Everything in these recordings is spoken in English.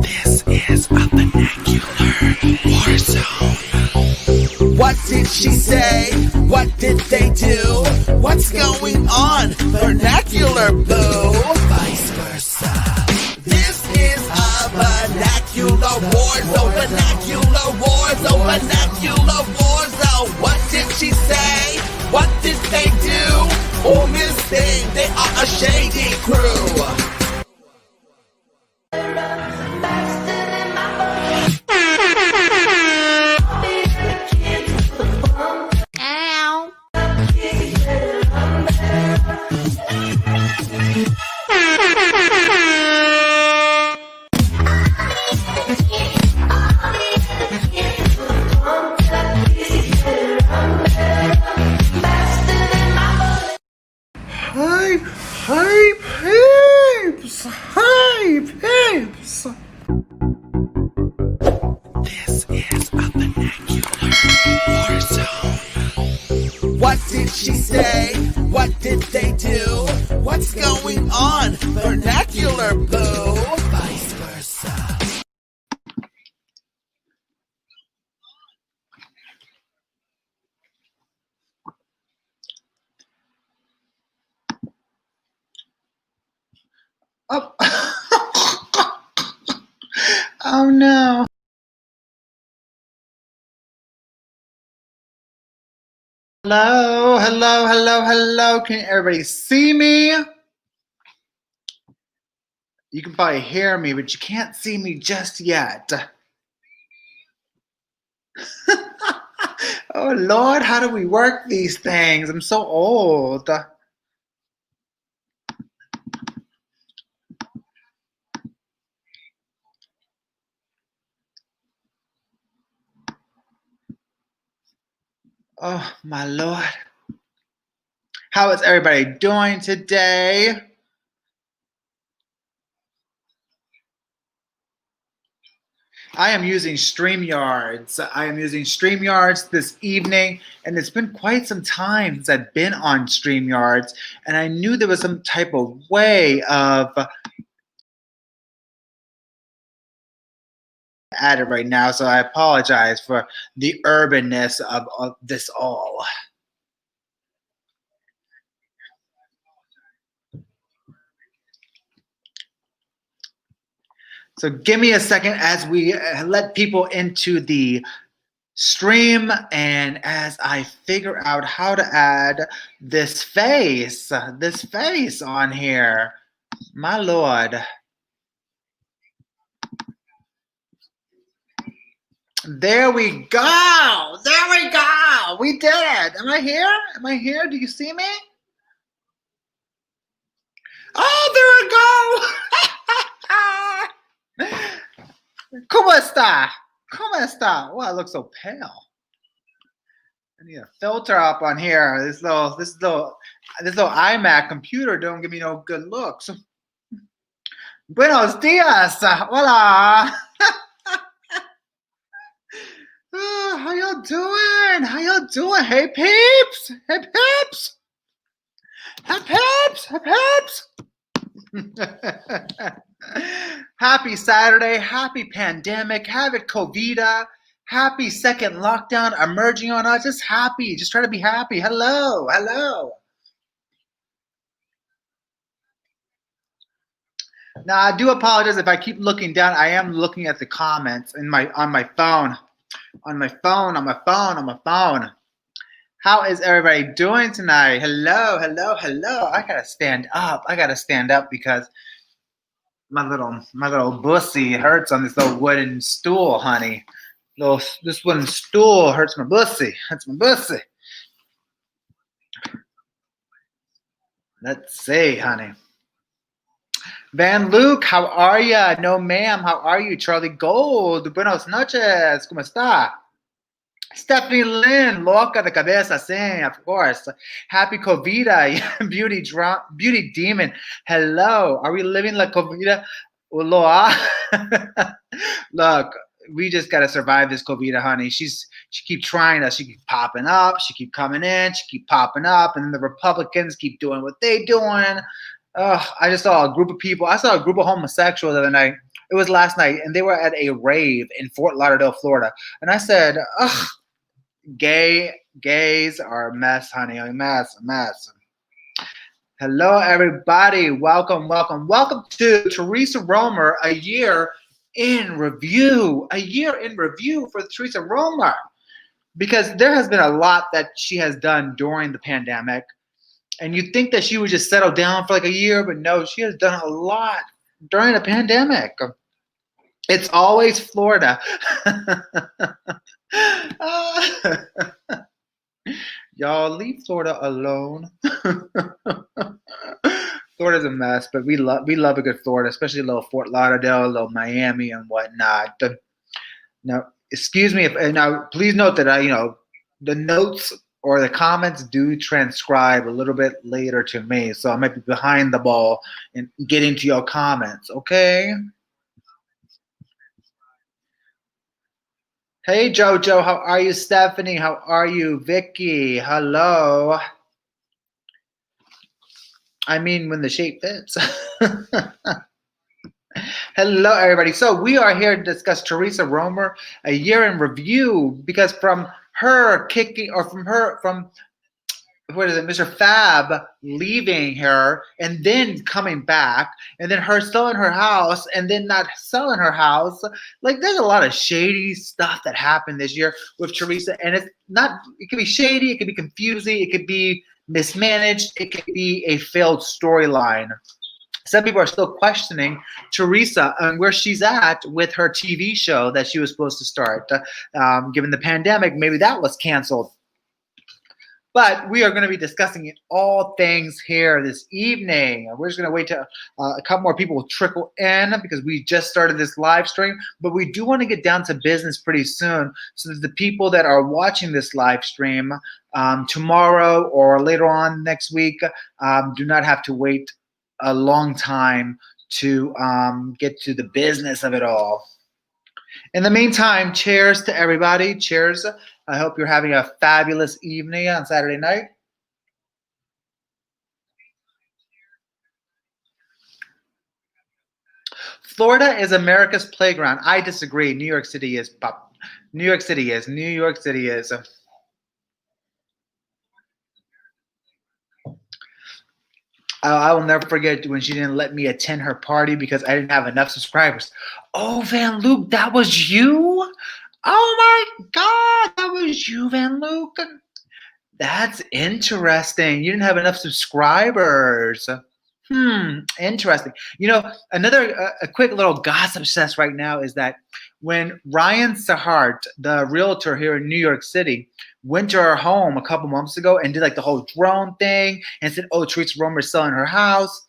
This is a vernacular war zone. What did she say? What did they do? What's going on? Vernacular boo. Vice versa. This is a vernacular war zone. Vernacular war zone. Vernacular war zone. What did she say? What did they do? Oh, Miss Thing, they are a shady crew. Hi, peeps! This is a vernacular war zone. What did she say? What did they do? What's going on? Vernacular boo. Vice versa. Oh. Oh no. Hello, hello, hello, hello. Can everybody see me? You can probably hear me, but you can't see me just yet. Oh Lord, how do we work these things? I'm so old. Oh my Lord. How is everybody doing today? I am using StreamYards. I am using StreamYards this evening, and it's been quite some time since I've been on StreamYards, and I knew there was some type of way of at it right now, so I apologize for the urbanness of this all. So give me a second as we let people into the stream and as I figure out how to add this face on here. My Lord. There we go. There we go. We did it. Am I here? Am I here? Do you see me? Oh, there we go. ¿Cómo está? ¿Cómo está? Oh, I look so pale. I need a filter up on here. This little iMac computer don't give me no good looks. Buenos dias. Hola. How y'all doing? How y'all doing? Hey peeps. Hey peeps. Hey peeps. Hey peeps. Happy Saturday, happy pandemic, happy COVID, happy second lockdown emerging on us. Just happy, just try to be happy. Hello, hello. Now I do apologize if I keep looking down. I am looking at the comments on my phone. How is everybody doing tonight? Hello, hello, hello. I gotta stand up. Because my little bussy hurts on this little wooden stool, honey. This wooden stool hurts my bussy. Let's see, honey. Van Luke, how are ya? No, ma'am. How are you? Charlie Gold, buenos noches. ¿Cómo está? Stephanie Lynn, loca de cabeza, sí, of course. Happy COVID, beauty demon. Hello, are we living la COVID? Look, we just gotta survive this COVID, honey. She keep trying us. She keep popping up. She keep coming in. She keep popping up, and then the Republicans keep doing what they doing. I just saw a group of people. I saw a group of homosexuals the other night. It was last night, and they were at a rave in Fort Lauderdale, Florida. And I said, ugh, gays are a mess, honey. A mess, a mess. Hello, everybody. Welcome, welcome, welcome to Teresa Romer, a year in review. A year in review for Teresa Romer. Because there has been a lot that she has done during the pandemic. And you'd think that she would just settle down for like a year, but no, she has done a lot during the pandemic. It's always Florida. Y'all leave Florida alone. Florida's a mess, but we love a good Florida, especially a little Fort Lauderdale, a little Miami, and whatnot. Now, excuse me, now please note that the notes or the comments do transcribe a little bit later to me, so I might be behind the ball in getting to your comments. Okay. Hey, Jojo, how are you? Stephanie, how are you? Vicky, hello. I mean, when the shape fits. Hello, everybody. So we are here to discuss Teresa Romer, a year in review, because from her kicking, or from what is it, Mr. Fab leaving her and then coming back, and then her selling her house and then not selling her house. Like, there's a lot of shady stuff that happened this year with Teresa, and it could be shady, it could be confusing, it could be mismanaged, it could be a failed storyline. Some people are still questioning Teresa and where she's at with her TV show that she was supposed to start. Given the pandemic, maybe that was canceled. But we are going to be discussing all things here this evening. We're just going to wait till a couple more people will trickle in because we just started this live stream. But we do want to get down to business pretty soon so that the people that are watching this live stream tomorrow or later on next week do not have to wait a long time to get to the business of it all. In the meantime, cheers to everybody. Cheers. I hope you're having a fabulous evening on Saturday night. Florida is America's playground. I disagree. New York City is. New York City is. New York City is. I will never forget when she didn't let me attend her party because I didn't have enough subscribers. Oh, Van Luke, that was you? Oh my God, that was you, Van Luke. That's interesting. You didn't have enough subscribers. Interesting. Another a quick little gossip cess right now is that when Ryan Sahart, the realtor here in New York City, went to her home a couple months ago and did like the whole drone thing and said, "Oh, Teresa Romer is selling her house."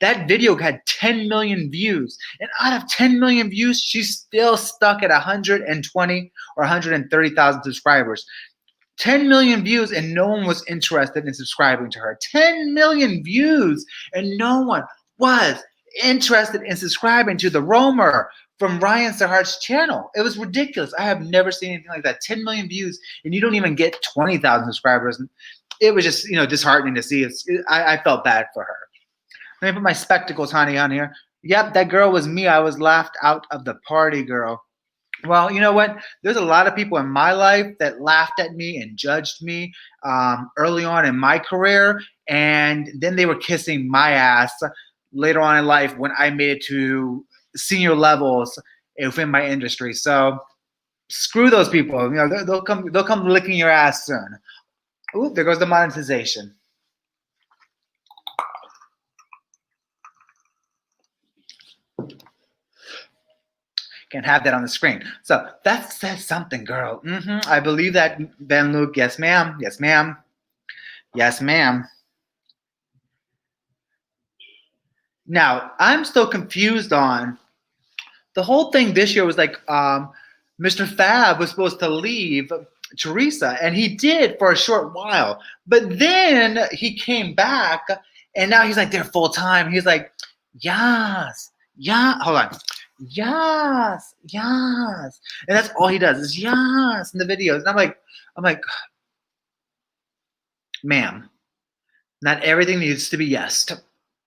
That video had 10 million views, and out of 10 million views, she's still stuck at 120 or 130,000 subscribers. 10 million views and no one was interested in subscribing to her. 10 million views and no one was interested in subscribing to the Romer from Ryan Sahart's channel. It was ridiculous. I have never seen anything like that. 10 million views and you don't even get 20,000 subscribers. It was just, disheartening to see. I felt bad for her. Let me put my spectacles, honey, on here. Yep, that girl was me. I was laughed out of the party, girl. Well, you know what? There's a lot of people in my life that laughed at me and judged me early on in my career, and then they were kissing my ass later on in life when I made it to senior levels within my industry. So screw those people. They'll come licking your ass soon. Ooh, there goes the monetization. Can't have that on the screen. So that says something, girl. I believe that, Van Luke. Yes, ma'am. Yes, ma'am. Yes, ma'am. Now, I'm still confused on the whole thing this year was like Mr. Fab was supposed to leave Teresa, and he did for a short while. But then he came back, and now he's like there full time. He's like, yes, yeah, hold on. Yes, yes. And that's all he does is yes in the videos. And I'm like, ma'am, not everything needs to be yes.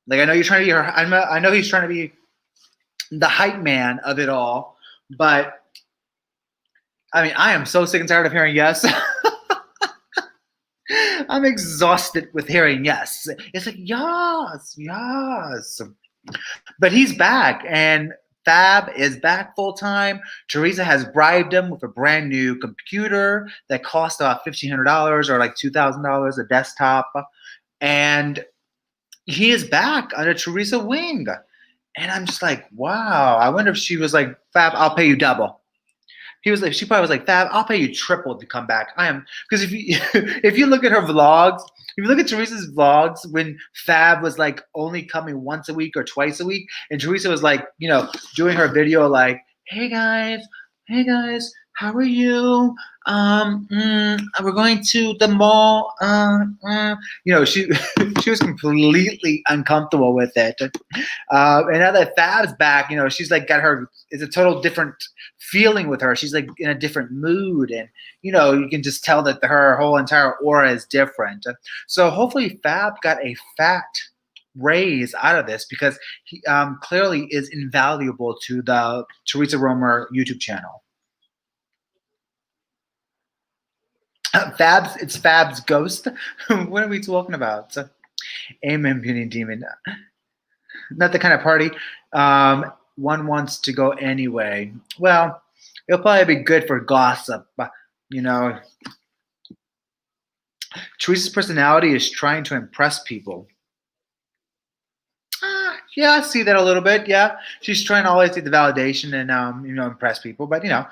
Like, I know you're trying to be her. I know he's trying to be the hype man of it all, but I mean, I am so sick and tired of hearing yes. I'm exhausted with hearing yes. It's like, yes, yes. But he's back, and Fab is back full time. Teresa has bribed him with a brand new computer that cost about $1,500 or like $2,000 a desktop. And he is back under Teresa wing. And I'm just like, wow. I wonder if she was like, Fab, I'll pay you double. He was like, she probably was like, Fab, I'll pay you triple to come back. I am, because if you if you look at her vlogs, if you look at Teresa's vlogs when Fab was like only coming once a week or twice a week, and Teresa was like, you know, doing her video like, hey guys, how are you? We're going to the mall. You know, she she was completely uncomfortable with it. And now that Fab's back, you know, she's like got her. It's a total different feeling with her. She's like in a different mood, and you know, you can just tell that her whole entire aura is different. So hopefully, Fab got a fat raise out of this because he clearly is invaluable to the Teresa Romer YouTube channel. It's Fab's ghost. What are we talking about? Amen, Puny Demon. Not the kind of party one wants to go anyway. Well, it'll probably be good for gossip, you know. Teresa's personality is trying to impress people. Yeah, I see that a little bit. Yeah, she's trying to always get the validation and you know, impress people. But you know,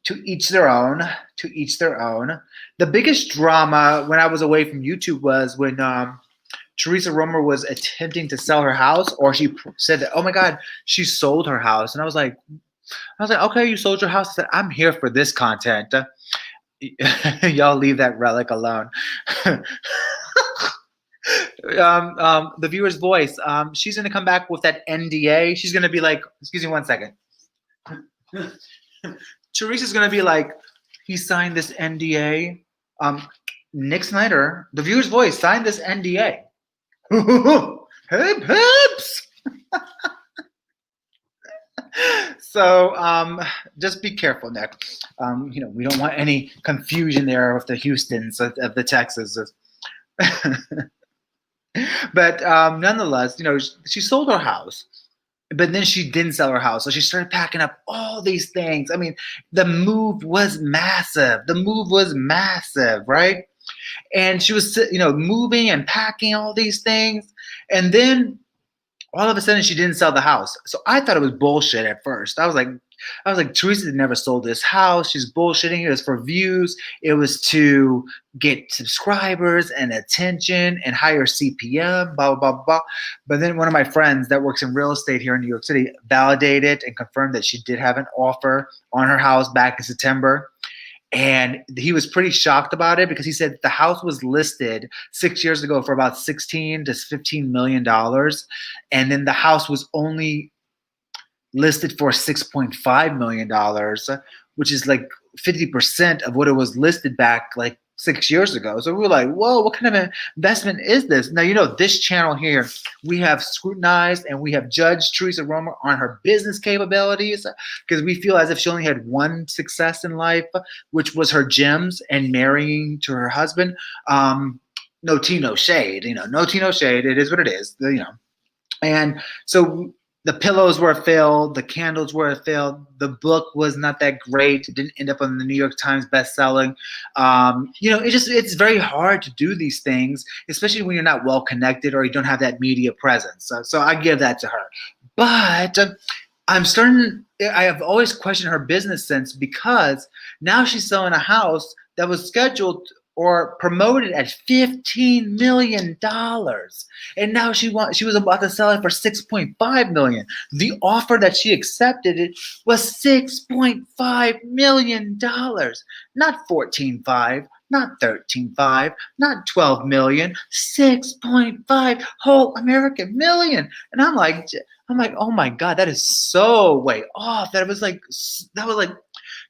to each their own. To each their own. The biggest drama when I was away from YouTube was when Teresa Romer was attempting to sell her house, or she said that, oh my God, she sold her house, and I was like, okay, you sold your house. I said, I'm here for this content. Y'all leave that relic alone. The viewer's voice. She's gonna come back with that NDA. She's gonna be like, excuse me 1 second. Teresa's gonna be like, he signed this NDA. Nick Snyder, the viewer's voice, signed this NDA. Hey, pips. So just be careful, Nick. You know, we don't want any confusion there with the Houstons of the Texas. But nonetheless, you know, she sold her house, but then she didn't sell her house. So she started packing up all these things. I mean, the move was massive. The move was massive, right? And she was, you know, moving and packing all these things. And then all of a sudden she didn't sell the house. So I thought it was bullshit at first. I was like, Teresa never sold this house. She's bullshitting. It was for views. It was to get subscribers and attention and higher CPM, blah, blah, blah, blah. But then one of my friends that works in real estate here in New York City validated and confirmed that she did have an offer on her house back in September. And he was pretty shocked about it because he said the house was listed 6 years ago for about $16 to $15 million. And then the house was only listed for $6.5 million, which is like 50% of what it was listed back like 6 years ago. So we were like, whoa, what kind of investment is this? Now, you know, this channel here, we have scrutinized and we have judged Teresa Romer on her business capabilities because we feel as if she only had one success in life, which was her gyms and marrying to her husband. No tea, no shade, you know, no tea, no shade. It is what it is, you know. And so the pillows were filled, the candles were filled, the book was not that great. It didn't end up on the New York Times bestselling. You know, it's very hard to do these things, especially when you're not well connected or you don't have that media presence. So I give that to her. But I have always questioned her business sense because now she's selling a house that was scheduled or promoted at $15 million. And now she was about to sell it for $6.5 million. The offer that she accepted it was $6.5 million. Not $14.5, not $13.5, not $12 million, $6.5 whole American million. And I'm like, oh my God, that is so way off. That was like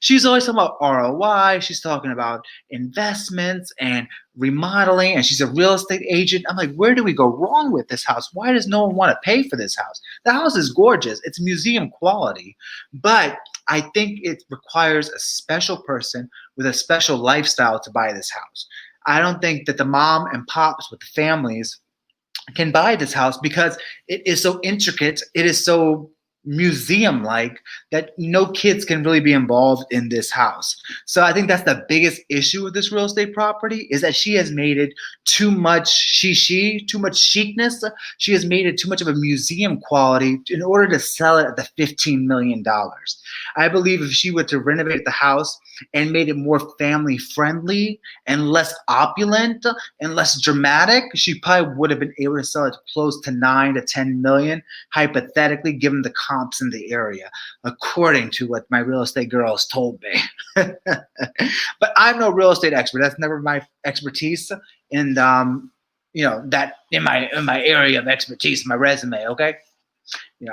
She's always talking about ROI. She's talking about investments and remodeling, and she's a real estate agent. I'm like, where do we go wrong with this house? Why does no one want to pay for this house? The house is gorgeous. It's museum quality, but I think it requires a special person with a special lifestyle to buy this house. I don't think that the mom and pops with the families can buy this house because it is so intricate. It is so museum-like that no kids can really be involved in this house. So I think that's the biggest issue with this real estate property, is that she has made it too much too much chicness. She has made it too much of a museum quality in order to sell it at the $15 million. I believe if she were to renovate the house and made it more family friendly and less opulent and less dramatic, she probably would have been able to sell it close to 9 to 10 million, hypothetically, given the comps in the area, according to what my real estate girls told me. But I'm no real estate expert. That's never my expertise. And that in my area of expertise, my resume. Okay.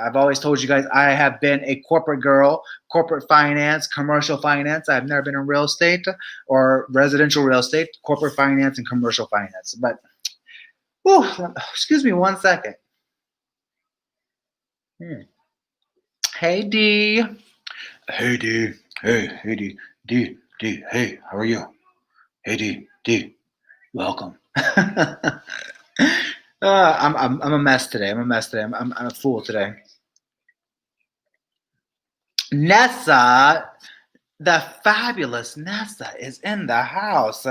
I've always told you guys I have been a corporate girl, corporate finance, commercial finance. I've never been in real estate or residential real estate, corporate finance and commercial finance. But, excuse me 1 second. Hey, D. Hey, D. Hey, D. D. Hey, how are you? Hey, D. Welcome. I'm a mess today. I'm a fool today. Nessa, the fabulous Nessa is in the house.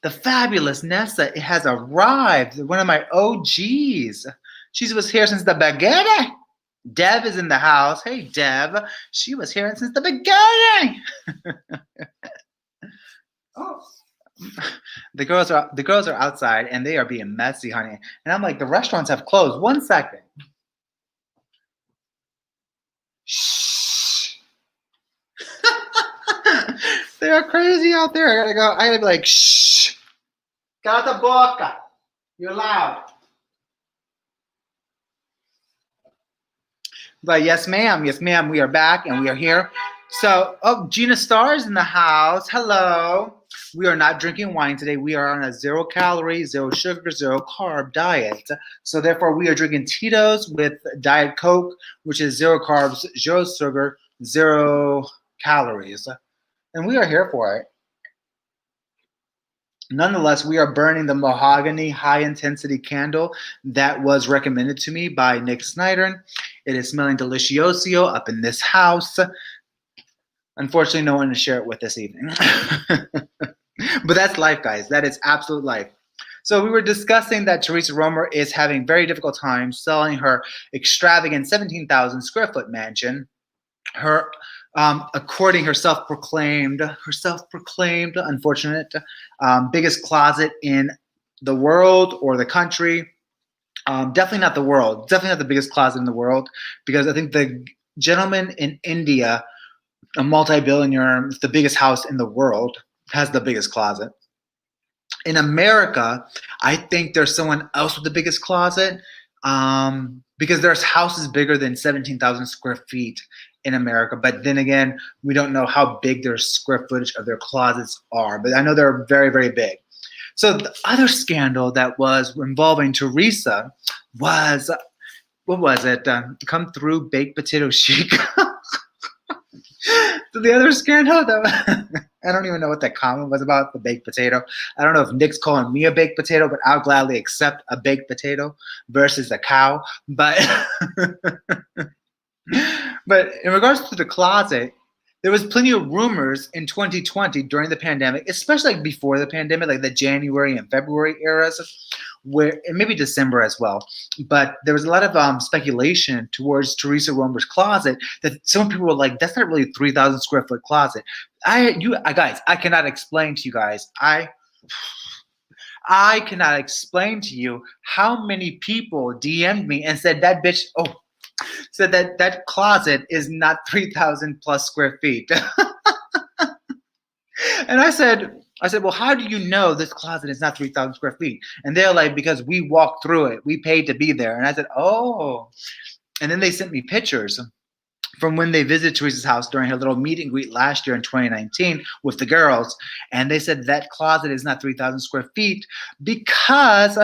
The fabulous Nessa has arrived. One of my OGs. She was here since the beginning. Deb is in the house. Hey, Deb. She was here since the beginning. Oh. The girls are outside and they are being messy, honey. And I'm like, the restaurants have closed. 1 second. Shh. They are crazy out there. I gotta be like, shh. Cala boca. You're loud. But yes, ma'am. Yes, ma'am. We are back and we are here. So, Gina Starr's in the house. Hello. We are not drinking wine today. We are on a 0 calorie, 0 sugar, 0 carb diet. So therefore, we are drinking Tito's with Diet Coke, which is 0 carbs, 0 sugar, 0 calories. And we are here for it. Nonetheless, we are burning the mahogany high-intensity candle that was recommended to me by Nick Snyder. It is smelling delicioso up in this house. Unfortunately, no one to share it with this evening. But that's life, guys. That is absolute life. So we were discussing that Teresa Romer is having very difficult time selling her extravagant 17,000 square foot mansion. Her, according her self-proclaimed, unfortunate, biggest closet in the world or the country. Definitely not the world. Definitely not the biggest closet in the world, because I think the gentleman in India, a multi-billionaire, the biggest house in the world, has the biggest closet. In America, I think there's someone else with the biggest closet, because there's houses bigger than 17,000 square feet in America. But then again, we don't know how big their square footage of their closets are. But I know they're very, very big. So the other scandal that was involving Teresa was, what was it? Come through baked potato chic. So the other scandal that I don't even know what that comment was about, the baked potato. I don't know if Nick's calling me a baked potato, but I'll gladly accept a baked potato versus a cow. But but in regards to the closet, there was plenty of rumors in 2020 during the pandemic, especially like before the pandemic, like the January and February eras, where, and maybe December as well. But there was a lot of speculation towards Teresa Romer's closet that some people were like, that's not really a 3,000 square foot closet. Guys, I cannot explain to you guys. I cannot explain to you how many people DM'd me and said that bitch, said that closet is not 3,000 plus square feet. And I said, well, how do you know this closet is not 3,000 square feet? And they're like, because we walked through it. We paid to be there. And I said, oh. And then they sent me pictures from when they visited Teresa's house during her little meet and greet last year in 2019 with the girls. And they said that closet is not 3,000 square feet because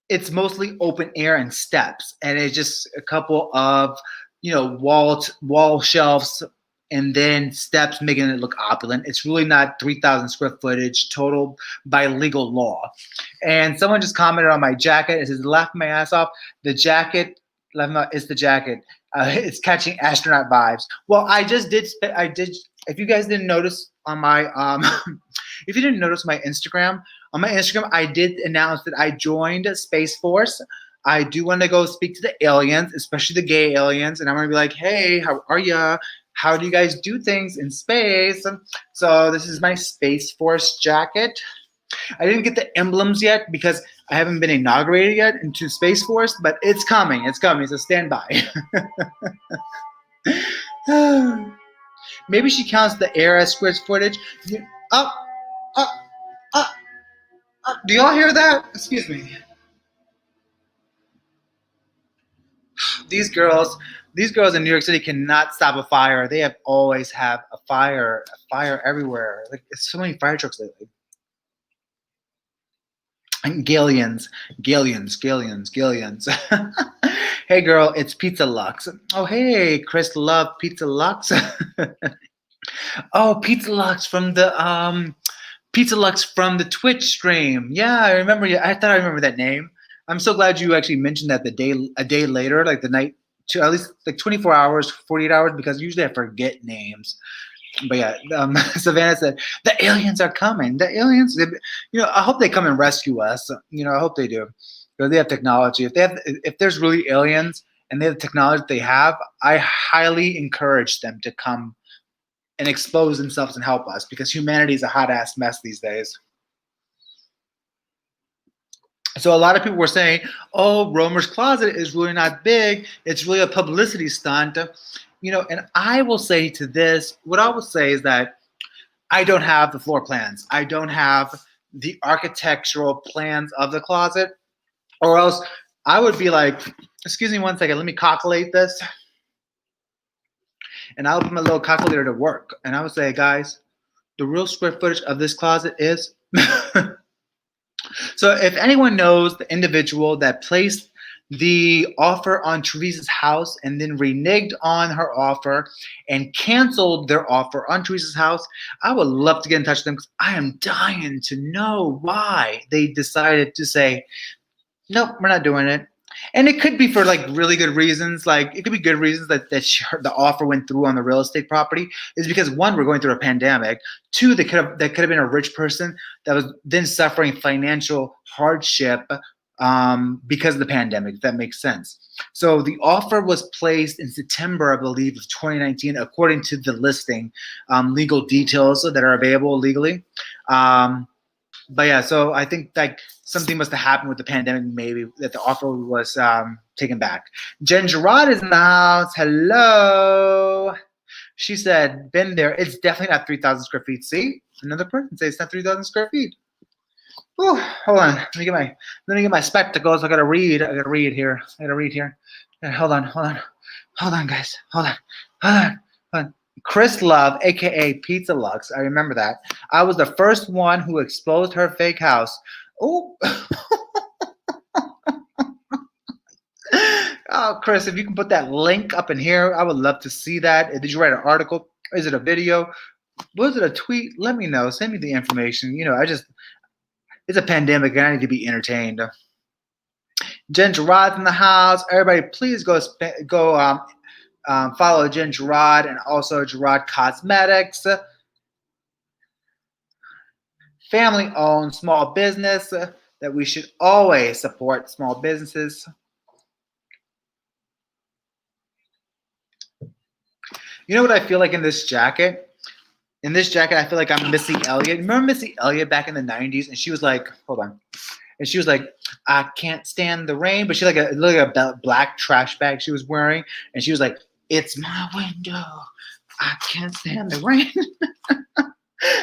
it's mostly open air and steps. And it's just a couple of, wall shelves and then steps making it look opulent. It's really not 3,000 square footage total by legal law. And someone just commented on my jacket. It says, laugh my ass off. The jacket, it's the jacket. It's catching astronaut vibes. Well, I did, if you guys didn't notice on my, if you didn't notice my Instagram, on my Instagram, I did announce that I joined Space Force. I do want to go speak to the aliens, especially the gay aliens. And I'm going to be like, hey, how are ya? How do you guys do things in space? So this is my Space Force jacket. I didn't get the emblems yet because I haven't been inaugurated yet into Space Force, but it's coming. It's coming. So stand by. Maybe she counts the air as square footage. Do y'all hear that? Excuse me. These girls in New York City cannot stop a fire. They have always have a fire everywhere. Like, it's so many fire trucks lately. And galleons. Hey girl, it's Pizza Lux. Oh hey, Chris love Pizza Lux. Oh, Pizza Lux from the Twitch stream. Yeah, I remember. I thought I remember that name. I'm so glad you actually mentioned that a day later, like the night, to at least like 24 hours, 48 hours, because usually I forget names. But yeah, Savannah said, the aliens are coming. The aliens, I hope they come and rescue us. I hope they do. Because they have technology. If there's really aliens and they have the technology they have, I highly encourage them to come and expose themselves and help us, because humanity is a hot ass mess these days. So a lot of people were saying, oh, Romer's closet is really not big. It's really a publicity stunt. And I will say to this, what I will say is that I don't have the floor plans. I don't have the architectural plans of the closet, or else I would be like, excuse me one second, let me calculate this. And I'll put my little calculator to work. And I would say, guys, the real square footage of this closet is... So if anyone knows the individual that placed the offer on Teresa's house and then reneged on her offer and canceled their offer on Teresa's house, I would love to get in touch with them, because I am dying to know why they decided to say, nope, we're not doing it. And it could be for like really good reasons. Like it could be good reasons that the offer went through on the real estate property is because, one, we're going through a pandemic. Two, that could have been a rich person that was then suffering financial hardship because of the pandemic. If that makes sense. So the offer was placed in September, I believe, of 2019, according to the listing, legal details that are available legally. But yeah, so I think like something must have happened with the pandemic, maybe, that the offer was taken back. Jen Gerard is in the house. Hello. She said, been there. It's definitely not 3,000 square feet. See, another person says it's not 3,000 square feet. Whew, hold on. Let me get my spectacles. I gotta read here. Hold on, guys. Hold on. Chris Love, aka Pizza Lux. I remember that. I was the first one who exposed her fake house. Oh, oh, Chris, if you can put that link up in here, I would love to see that. Did you write an article? Is it a video? Was it a tweet? Let me know. Send me the information. It's a pandemic and I need to be entertained. Jen Gerard's in the house. Everybody, please go follow Jen Gerard and also Gerard Cosmetics. Family-owned small business that we should always support small businesses. You know what I feel like in this jacket? In this jacket, I feel like I'm Missy Elliott. Remember Missy Elliott back in the 90s? And she was like, hold on. And she was like, I can't stand the rain. But she like a black trash bag she was wearing. And she was like, it's my window. I can't stand the rain.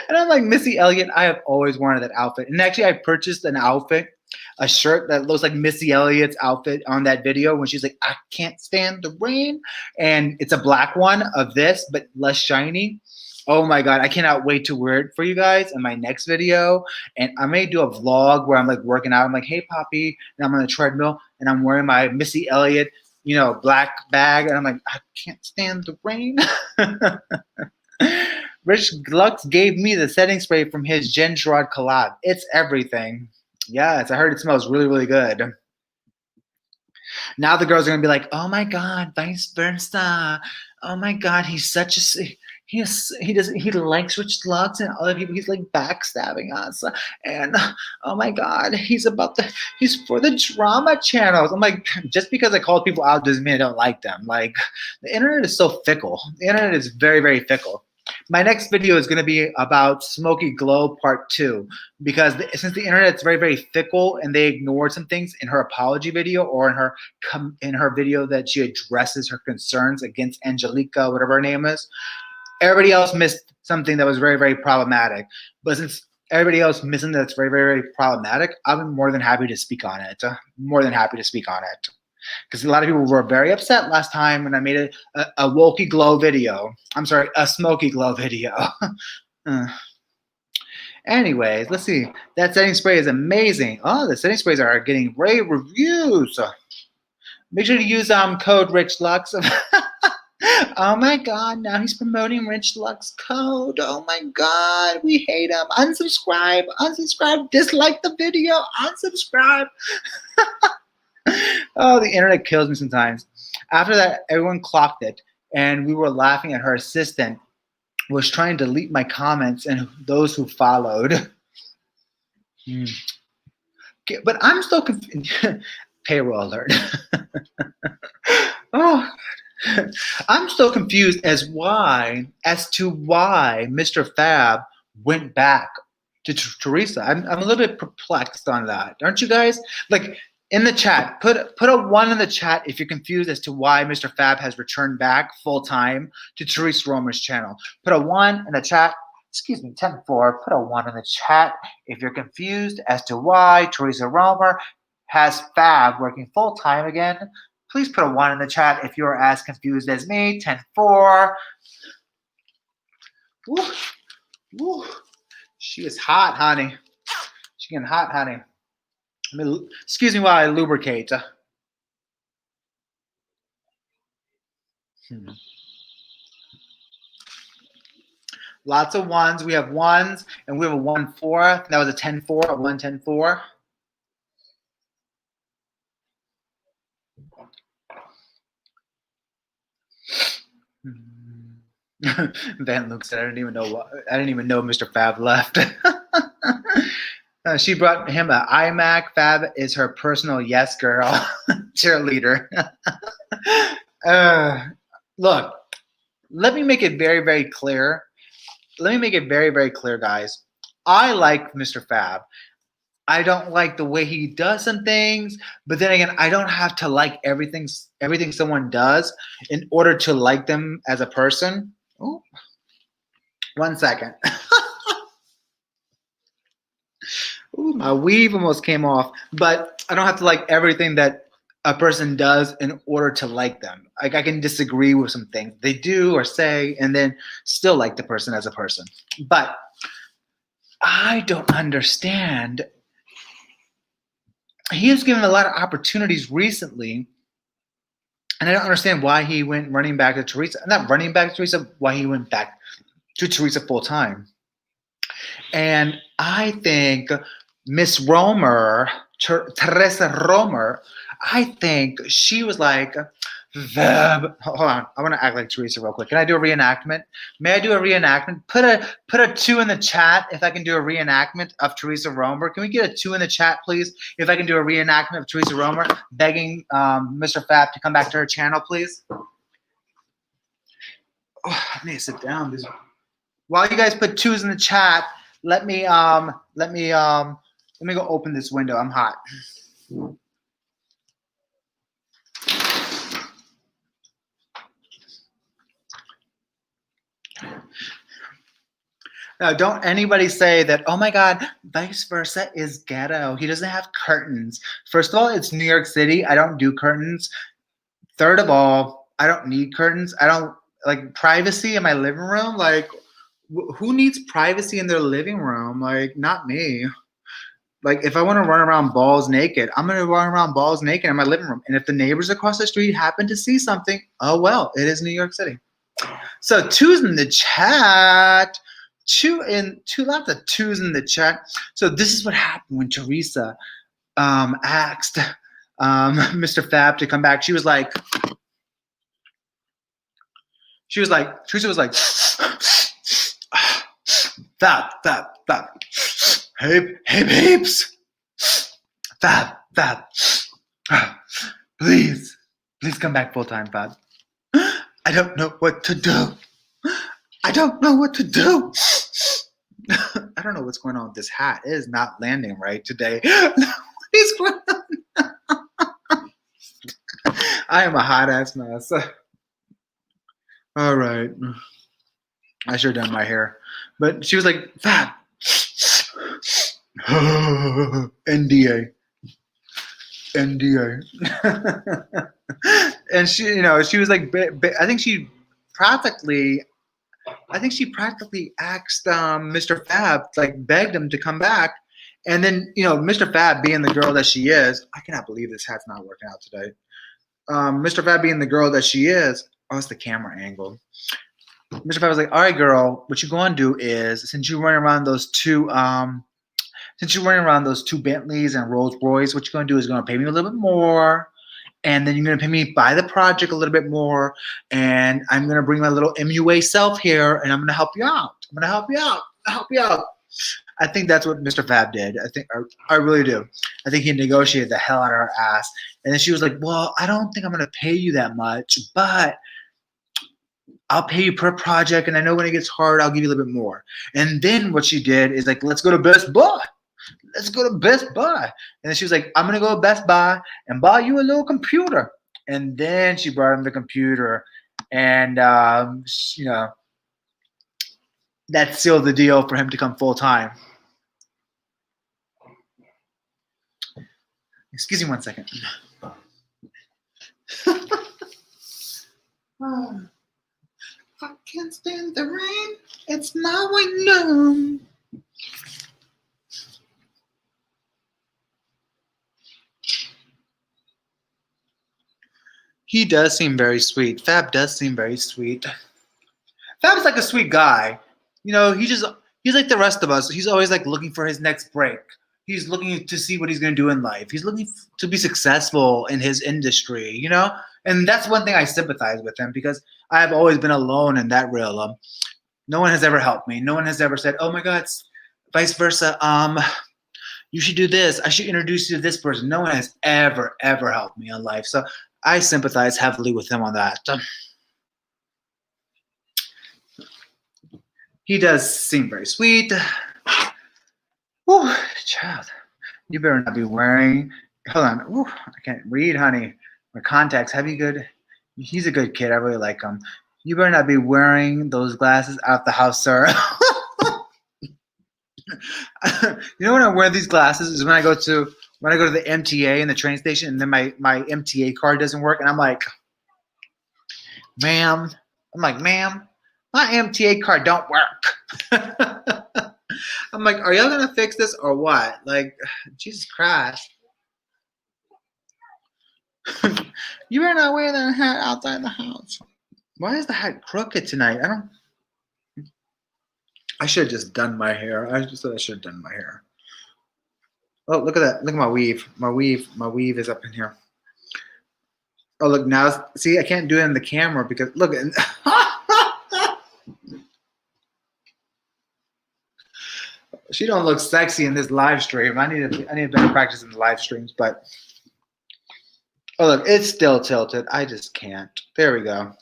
And I'm like, Missy Elliott, I have always wanted that outfit. And actually, I purchased an outfit a shirt that looks like Missy Elliott's outfit on that video when she's like, I can't stand the rain. And it's a black one of this, but less shiny. Oh my God, I cannot wait to wear it for you guys in my next video. And I may do a vlog where I'm like working out. I'm like, hey, Poppy, and I'm on the treadmill and I'm wearing my Missy Elliott, you know, black bag. And I'm like, I can't stand the rain. Rich Lux gave me the setting spray from his Jen Sherrod collab. It's everything. Yes, I heard it smells really, really good. Now the girls are gonna be like, oh my God, vice versa. Oh my God, he's such a he likes Rich Lux and other people. He's like backstabbing us, and oh my God, he's for the drama channels. I'm like, just because I call people out doesn't mean I don't like them. Like, the internet is so fickle. The internet is very, very fickle. My next video is going to be about Smoky Glow Part 2 because since the internet is very, very fickle and they ignored some things in her apology video or in her video that she addresses her concerns against Angelica, whatever her name is, everybody else missed something that was very, very problematic. But since everybody else missing that's very, very problematic, I'm more than happy to speak on it. More than happy to speak on it. Because a lot of people were very upset last time when I made a wokey glow video. I'm sorry, a smoky glow video. Anyways, let's see. That setting spray is amazing. Oh, the setting sprays are getting rave reviews. Make sure to use code RichLux. Oh my God, now he's promoting Rich Lux code. Oh my God, we hate him. Unsubscribe, unsubscribe, dislike the video, unsubscribe. Oh, the internet kills me sometimes. After that, everyone clocked it, and we were laughing at her assistant was trying to delete my comments and those who followed. Okay, but I'm still confused. Payroll alert. Oh, I'm still confused as to why Mr. Fab went back to Teresa. I'm a little bit perplexed on that. Aren't you guys? Like, in the chat, put a 1 in the chat if you're confused as to why Mr. Fab has returned back full time to Teresa Romer's channel. Put a 1 in the chat. Excuse me, 10-4. Put a 1 in the chat if you're confused as to why Teresa Romer has Fab working full time again. Please put a 1 in the chat if you're as confused as me. 10-4. Woo. Woo. She is hot, honey. She's getting hot, honey. Excuse me while I lubricate. Lots of 1s. We have 1s, and we have a 1-4. That was a 10-4, a 1-10-4. Van Luke said, I didn't even know Mr. Fab left. She brought him an iMac. Fab is her personal yes girl cheerleader. Look, let me make it very, very clear. Let me make it very, very clear, guys. I like Mr. Fab. I don't like the way he does some things, but then again, I don't have to like everything someone does in order to like them as a person. Ooh. 1 second. Ooh, my weave almost came off, but I don't have to like everything that a person does in order to like them. Like, I can disagree with some things they do or say and then still like the person as a person. But I don't understand. He was given a lot of opportunities recently, and I don't understand why he went running back to Teresa. Not running back to Teresa, why he went back to Teresa full time. And I think Miss Romer, Teresa Romer, I think she was like, hold on, I want to act like Teresa real quick. Can I do a reenactment? May I do a reenactment? Put a 2 in the chat if I can do a reenactment of Teresa Romer. Can we get a 2 in the chat, please? If I can do a reenactment of Teresa Romer, begging Mr. Fab to come back to her channel, please. Oh, I need to sit down. While you guys put 2s in the chat, let me go open this window. I'm hot. Now, don't anybody say that, oh my God, vice versa is ghetto. He doesn't have curtains. First of all, it's New York City. I don't do curtains. Third of all, I don't need curtains. I don't like privacy in my living room. Like, who needs privacy in their living room? Like, not me. Like, if I want to run around balls naked, I'm going to run around balls naked in my living room. And if the neighbors across the street happen to see something, oh well, it is New York City. So twos in the chat. Lots of twos in the chat. So this is what happened when Teresa asked Mr. Fab to come back. Teresa was like, Fab, hey babes, Fab, please come back full time, Fab. I don't know what to do. I don't know what to do. I don't know what's going on with this hat. It is not landing right today. What is going on? I am a hot ass mess. All right. I should have done my hair. But she was like, Fab. NDA. And she was like, I think she practically asked Mr. Fab, like begged him to come back. And then, Mr. Fab being the girl that she is, I cannot believe this hat's not working out today. Mr. Fab being the girl that she is, it's the camera angle. Mr. Fab was like, all right, girl, what you're going to do is, since you're running around those two Bentleys and Rolls Royce, what you're going to do is going to pay me a little bit more. And then you're going to pay me by the project a little bit more. And I'm going to bring my little MUA self here, and I'm going to help you out. I think that's what Mr. Fab did. I really do. I think he negotiated the hell out of her ass. And then she was like, well, I don't think I'm going to pay you that much, but I'll pay you per project. And I know when it gets hard, I'll give you a little bit more. And then what she did is like, let's go to Best Buy. And then she was like, I'm going to go to Best Buy and buy you a little computer. And then she brought him the computer. And, that sealed the deal for him to come full time. Excuse me one second. I can't stand the rain. It's my window. He does seem very sweet. Fab does seem very sweet. Fab's like a sweet guy. He's like the rest of us. He's always like looking for his next break. He's looking to see what he's going to do in life. He's looking to be successful in his industry, And that's one thing I sympathize with him, because I have always been alone in that realm. No one has ever helped me. No one has ever said, oh my God, vice versa. You should do this. I should introduce you to this person. No one has ever helped me in life. So I sympathize heavily with him on that. He does seem very sweet. Oh, child, you better not be wearing. Hold on. Ooh, I can't read, honey. My contacts. He's a good kid. I really like him. You better not be wearing those glasses out the house, sir. When I wear these glasses is when I go to the MTA in the train station, and then my MTA card doesn't work, and I'm like, ma'am, my MTA card don't work. I'm like, are y'all gonna fix this or what? Like, Jesus Christ. You better not wear that hat outside the house. Why is the hat crooked tonight? I should have just done my hair. I just thought I should have done my hair. Oh, look at that. Look at my weave. My weave is up in here. Oh, look, now, see, I can't do it in the camera because, look. She don't look sexy in this live stream. I need better practice in the live streams, but oh look, it's still tilted. I just can't. There we go.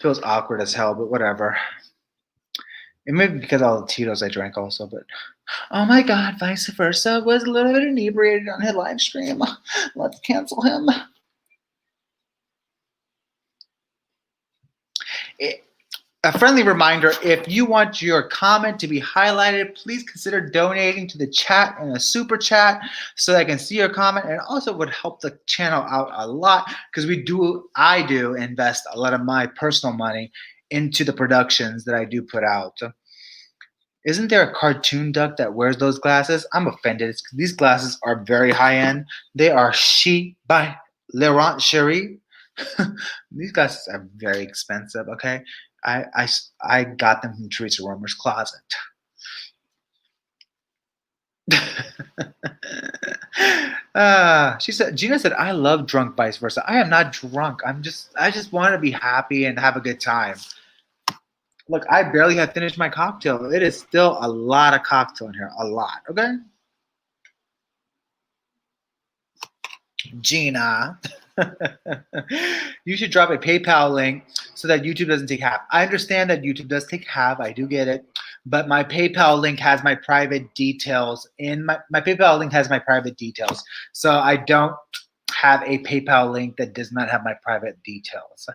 Feels awkward as hell, but whatever. It may be because of all the Tito's I drank also, but oh my God, vice versa was a little bit inebriated on his live stream. Let's cancel him. A friendly reminder, if you want your comment to be highlighted, please consider donating to the chat in a super chat so that I can see your comment, and also would help the channel out a lot because I do invest a lot of my personal money into the productions that I do put out. Isn't there a cartoon duck that wears those glasses? I'm offended. These glasses are very high end. They are She by Laurent Cherie. These glasses are very expensive, okay? I got them from Teresa Romer's closet. Gina said, I love drunk, vice versa. I am not drunk. I just want to be happy and have a good time. Look, I barely have finished my cocktail. It is still a lot of cocktail in here. A lot, okay? Gina. You should drop a PayPal link so that YouTube doesn't take half. I understand that YouTube does take half. I do get it. But my PayPal link has my private details. My PayPal link has my private details. So I don't have a PayPal link that does not have my private details.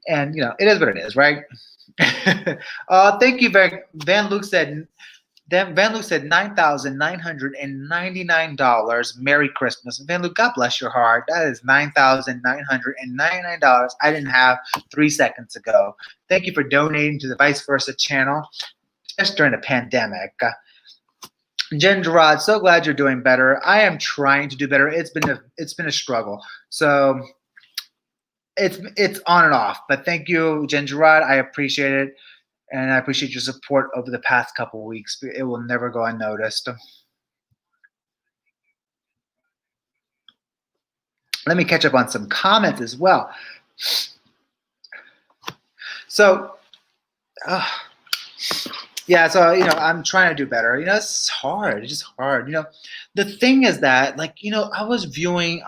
And, you know, it is what it is, right? Thank you, Van Luke said $9,999. Merry Christmas. Van Luke, God bless your heart. That is $9,999 I didn't have 3 seconds ago. Thank you for donating to the Vice Versa channel, just during the pandemic. Jen Gerard, so glad you're doing better. I am trying to do better. It's been a struggle. So it's on and off. But thank you, Jen Gerard. I appreciate it. And I appreciate your support over the past couple of weeks. It will never go unnoticed. Let me catch up on some comments as well. So, yeah, so, you know, I'm trying to do better. You know, it's hard. It's just hard. You know, the thing is that, like, you know, I was viewing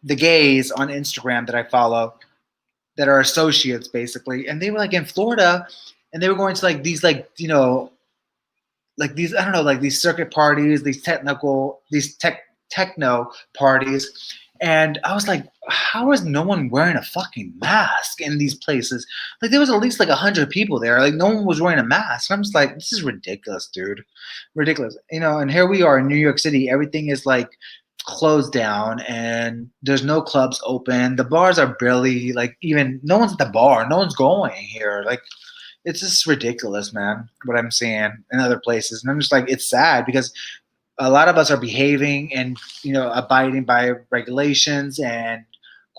the gays on Instagram that I follow that are associates basically, and they were like in Florida, and they were going to like these, like, you know, like these, I don't know, like these circuit parties, these techno parties, and I was like, how is no one wearing a fucking mask in these places? Like there was at least like 100 people there, like no one was wearing a mask. And I'm just like, this is ridiculous, dude, ridiculous, you know. And here we are in New York City, everything is like closed down and there's no clubs open. The bars are barely, like, even no one's at the bar, no one's going here. Like it's just ridiculous, man, what I'm seeing in other places. And I'm just like, it's sad because a lot of us are behaving and, you know, abiding by regulations and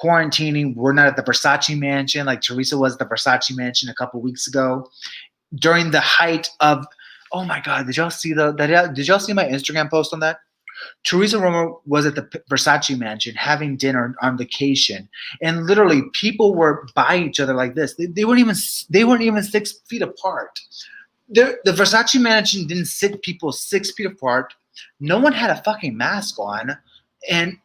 quarantining. We're not at the Versace mansion like Teresa was at the Versace mansion a couple weeks ago during the height of, oh my God, did y'all see my Instagram post on that? Teresa Romer was at the Versace mansion having dinner on vacation, and literally people were by each other like this. They weren't even 6 feet apart. The Versace mansion didn't sit people 6 feet apart. No one had a fucking mask on, and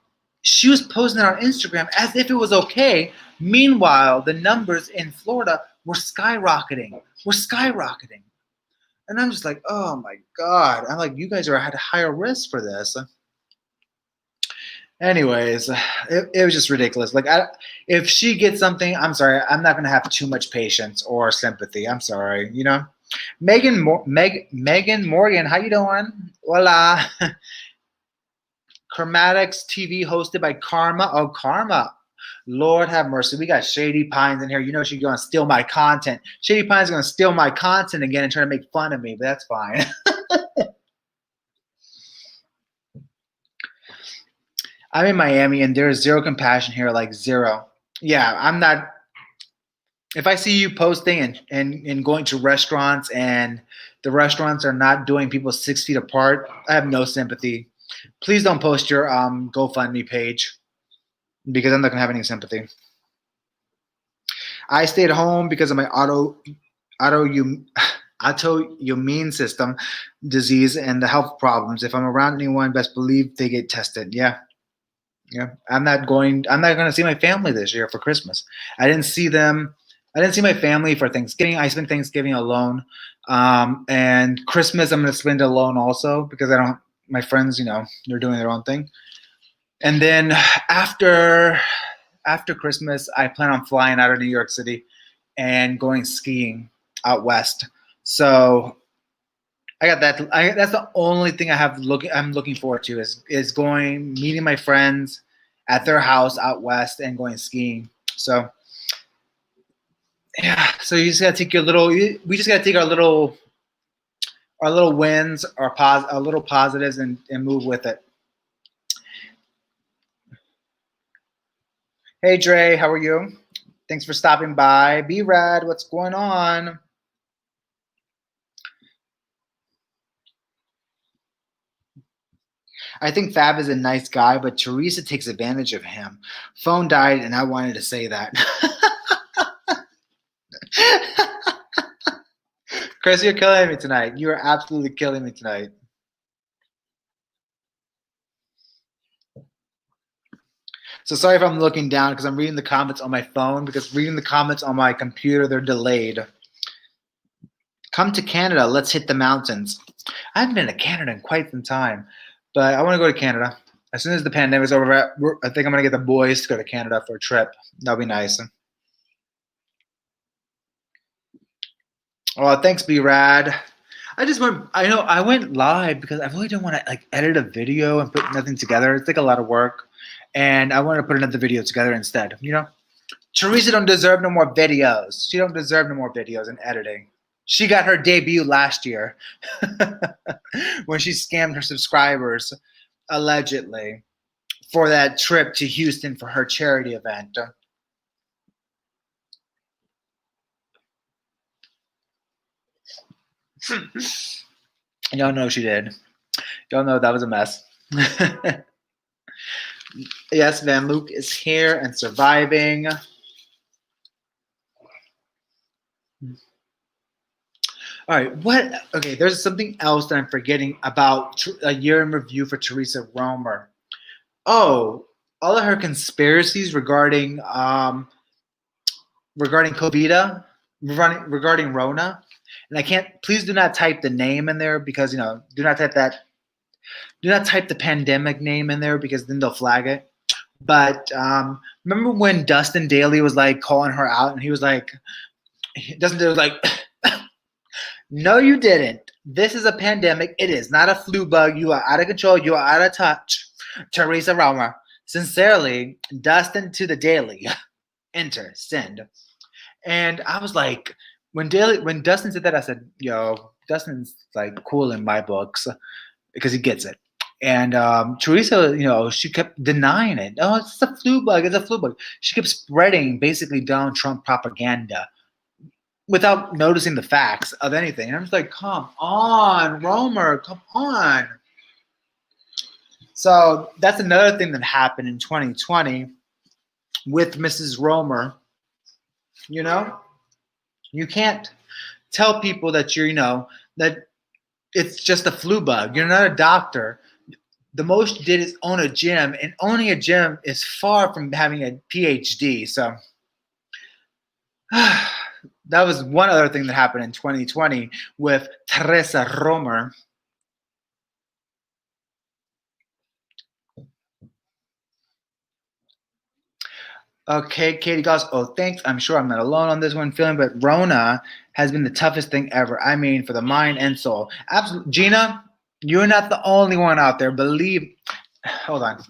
she was posting on Instagram as if it was okay. Meanwhile, the numbers in Florida were skyrocketing. And I'm just like, oh my God. I'm like, you guys are at a higher risk for this. Anyways, it was just ridiculous. Like, if she gets something, I'm sorry, I'm not going to have too much patience or sympathy. I'm sorry, you know. Megan Morgan, how you doing? Hola. Chromatics TV hosted by Karma. Oh, Karma. Lord have mercy. We got Shady Pines in here. You know she's going to steal my content. Shady Pines is going to steal my content again and try to make fun of me, but that's fine. I'm in Miami and there's zero compassion here, like zero. Yeah, I'm not. If I see you posting and going to restaurants and the restaurants are not doing people 6 feet apart, I have no sympathy. Please don't post your GoFundMe page because I'm not going to have any sympathy. I stayed home because of my autoimmune system disease and the health problems. If I'm around anyone, best believe they get tested. Yeah. I'm not going to see my family this year for Christmas. I didn't see my family for Thanksgiving. I spent Thanksgiving alone. And Christmas I'm going to spend alone also because my friends, you know, they're doing their own thing. And then after after Christmas, I plan on flying out of New York City and going skiing out west. So I got that. That's the only thing I'm looking forward to is going meeting my friends at their house out west and going skiing. So yeah. So you just gotta take your little. We just gotta take our little wins, our little positives, and move with it. Hey Dre, how are you? Thanks for stopping by. B Rad, what's going on? I think Fab is a nice guy, but Teresa takes advantage of him. Phone died, and I wanted to say that. Chris, you're killing me tonight. You are absolutely killing me tonight. So sorry if I'm looking down because I'm reading the comments on my phone, because reading the comments on my computer, they're delayed. Come to Canada. Let's hit the mountains. I haven't been to Canada in quite some time, but I want to go to Canada. As soon as the pandemic's over, I think I'm going to get the boys to go to Canada for a trip. That'll be nice. Oh, thanks, B-Rad. I went live because I really didn't want to like edit a video and put nothing together. It's like a lot of work. And I wanted to put another video together instead, you know? Teresa don't deserve no more videos. She don't deserve no more videos and editing. She got her debut last year when she scammed her subscribers, allegedly, for that trip to Houston for her charity event. Y'all know she did. Y'all know that was a mess. Yes, Van Luke is here and surviving. All right, what? Okay, there's something else that I'm forgetting about a year in review for Teresa Romer. Oh, all of her conspiracies regarding COVID, regarding Rona, and I can't. Please do not type the name in there because do not type that. Do not type the pandemic name in there because then they'll flag it. But remember when Dustin Daly was like calling her out, and he was like, Dustin Daly was like, "No, you didn't. This is a pandemic. It is not a flu bug. You are out of control. You are out of touch." Teresa Romer. Sincerely, Dustin to the Daily. Enter, send. And I was like, when Dustin said that, I said, "Yo, Dustin's like cool in my books because he gets it." And Teresa, she kept denying it. Oh, it's a flu bug. It's a flu bug. She kept spreading basically Donald Trump propaganda without noticing the facts of anything. And I'm just like, come on, Romer, come on. So that's another thing that happened in 2020 with Mrs. Romer. You can't tell people that that it's just a flu bug. You're not a doctor. The most you did is own a gym, and owning a gym is far from having a PhD. So that was one other thing that happened in 2020 with Teresa Romer. Okay, Katie Goss. Oh, thanks. I'm sure I'm not alone on this one feeling, but Rona has been the toughest thing ever. I mean, for the mind and soul. Absolutely. Gina, you're not the only one out there. Hold on.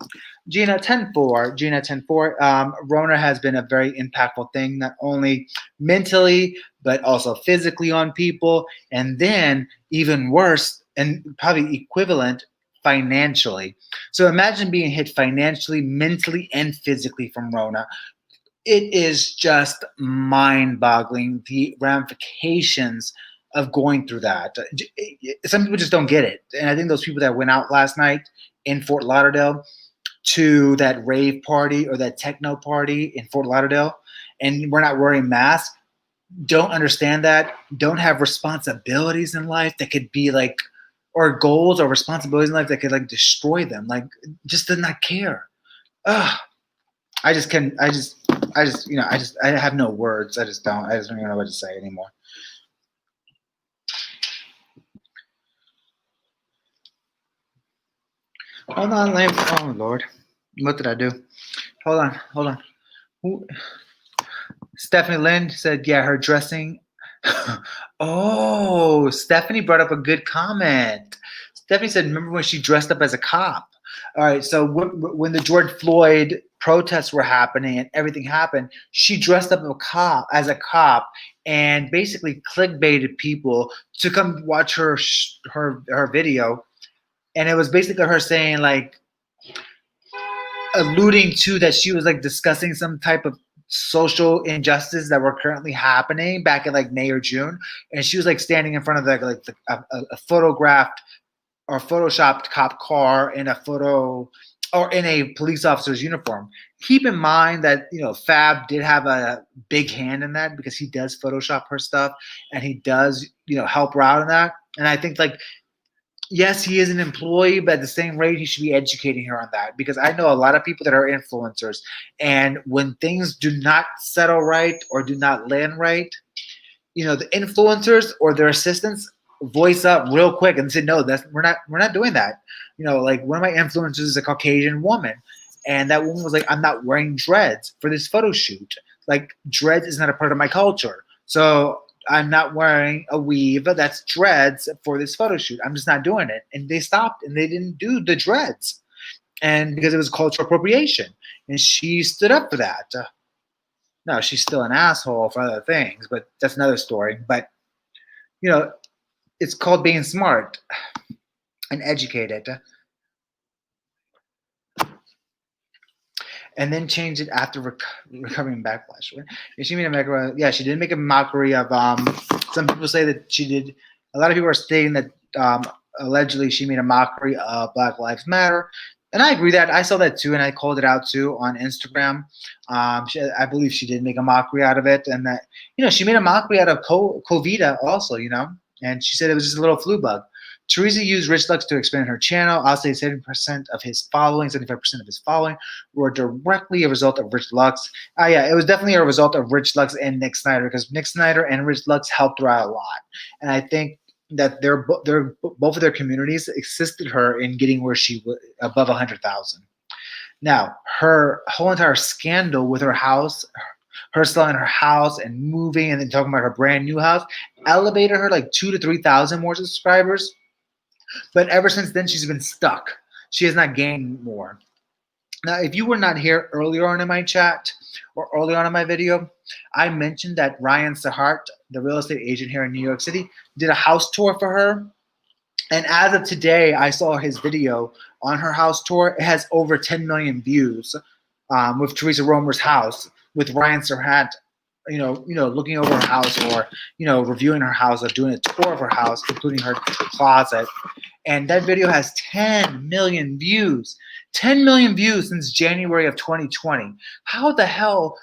Gina 10-4. Rona has been a very impactful thing, not only mentally, but also physically on people. And then even worse, and probably equivalent, financially. So imagine being hit financially, mentally, and physically from Rona. It is just mind-boggling, the ramifications of going through that. Some people just don't get it. And I think those people that went out last night in Fort Lauderdale to that rave party or that techno party in Fort Lauderdale, and we're not wearing masks, don't understand that, don't have responsibilities in life that could be like, or goals or responsibilities in life that could like destroy them. Like, just did not care. Ugh. I have no words. I just don't even know what to say anymore. Hold on, Lame. Oh Lord. What did I do? Hold on. Who- Stephanie Lynn said, yeah, her dressing. Oh, Stephanie brought up a good comment. Stephanie said, remember when she dressed up as a cop? All right, so when the George Floyd protests were happening and everything happened, she dressed up as a cop and basically clickbaited people to come watch her video. And it was basically her saying, like, alluding to that she was like discussing some type of social injustice that were currently happening back in like May or June, and she was like standing in front of a photographed or photoshopped cop car in a photo or in a police officer's uniform. Keep in mind that Fab did have a big hand in that because he does Photoshop her stuff and he does help her out in that. And I think like yes, he is an employee, but at the same rate, he should be educating her on that because I know a lot of people that are influencers, and when things do not settle right or do not land right, the influencers or their assistants voice up real quick and say, "No, we're not doing that." Like one of my influencers is a Caucasian woman, and that woman was like, "I'm not wearing dreads for this photo shoot. Like dreads is not a part of my culture, so." I'm not wearing a weave that's dreads for this photo shoot. I'm just not doing it. And they stopped and they didn't do the dreads. And because it was cultural appropriation. And she stood up for that. No, she's still an asshole for other things, but that's another story. But, it's called being smart and educated. And then change it after recovering backlash. She made she did make a mockery of. Some people say that she did. A lot of people are stating that allegedly she made a mockery of Black Lives Matter, and I agree that I saw that too, and I called it out too on Instagram. I believe she did make a mockery out of it, and that she made a mockery out of COVID also, and she said it was just a little flu bug. Teresa used Rich Lux to expand her channel. I'll say 70% of his following, 75% of his following were directly a result of Rich Lux. Yeah, it was definitely a result of Rich Lux and Nick Snyder because Nick Snyder and Rich Lux helped her out a lot. And I think that both of their communities assisted her in getting where she was above 100,000. Now, her whole entire scandal with her house, her selling her house and moving and then talking about her brand new house, elevated her like 2,000 to 3,000 more subscribers. But ever since then, she's been stuck. She has not gained more. Now, if you were not here earlier on in my chat or earlier on in my video, I mentioned that Ryan Sahart, the real estate agent here in New York City, did a house tour for her. And as of today, I saw his video on her house tour. It has over 10 million views with Teresa Romer's house, with Ryan Sahart, looking over her house or, reviewing her house or doing a tour of her house, including her closet. And that video has 10 million views. 10 million views since January of 2020. How the hell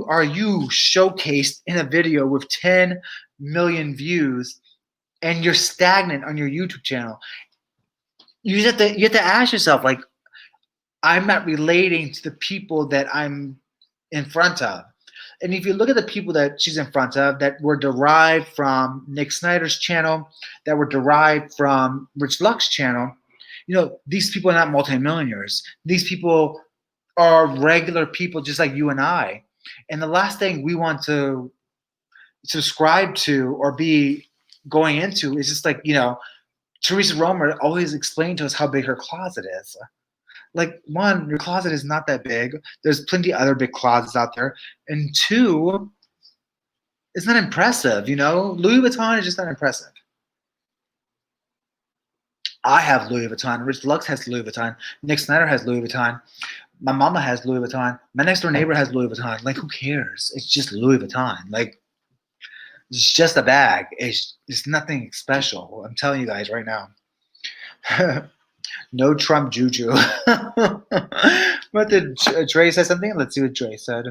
are you showcased in a video with 10 million views and you're stagnant on your YouTube channel? You have to ask yourself, like, I'm not relating to the people that I'm in front of. And if you look at the people that she's in front of that were derived from Nick Snyder's channel, that were derived from Rich Lux's channel, these people are not multimillionaires. These people are regular people just like you and I. And the last thing we want to subscribe to or be going into is just like, Teresa Romer always explained to us how big her closet is. Like, one, your closet is not that big. There's plenty of other big closets out there. And two, it's not impressive, Louis Vuitton is just not impressive. I have Louis Vuitton. Rich Lux has Louis Vuitton. Nick Snyder has Louis Vuitton. My mama has Louis Vuitton. My next door neighbor has Louis Vuitton. Like, who cares? It's just Louis Vuitton. Like, it's just a bag. It's nothing special. I'm telling you guys right now. No Trump juju. What did Dre say something? Let's see what Dre said.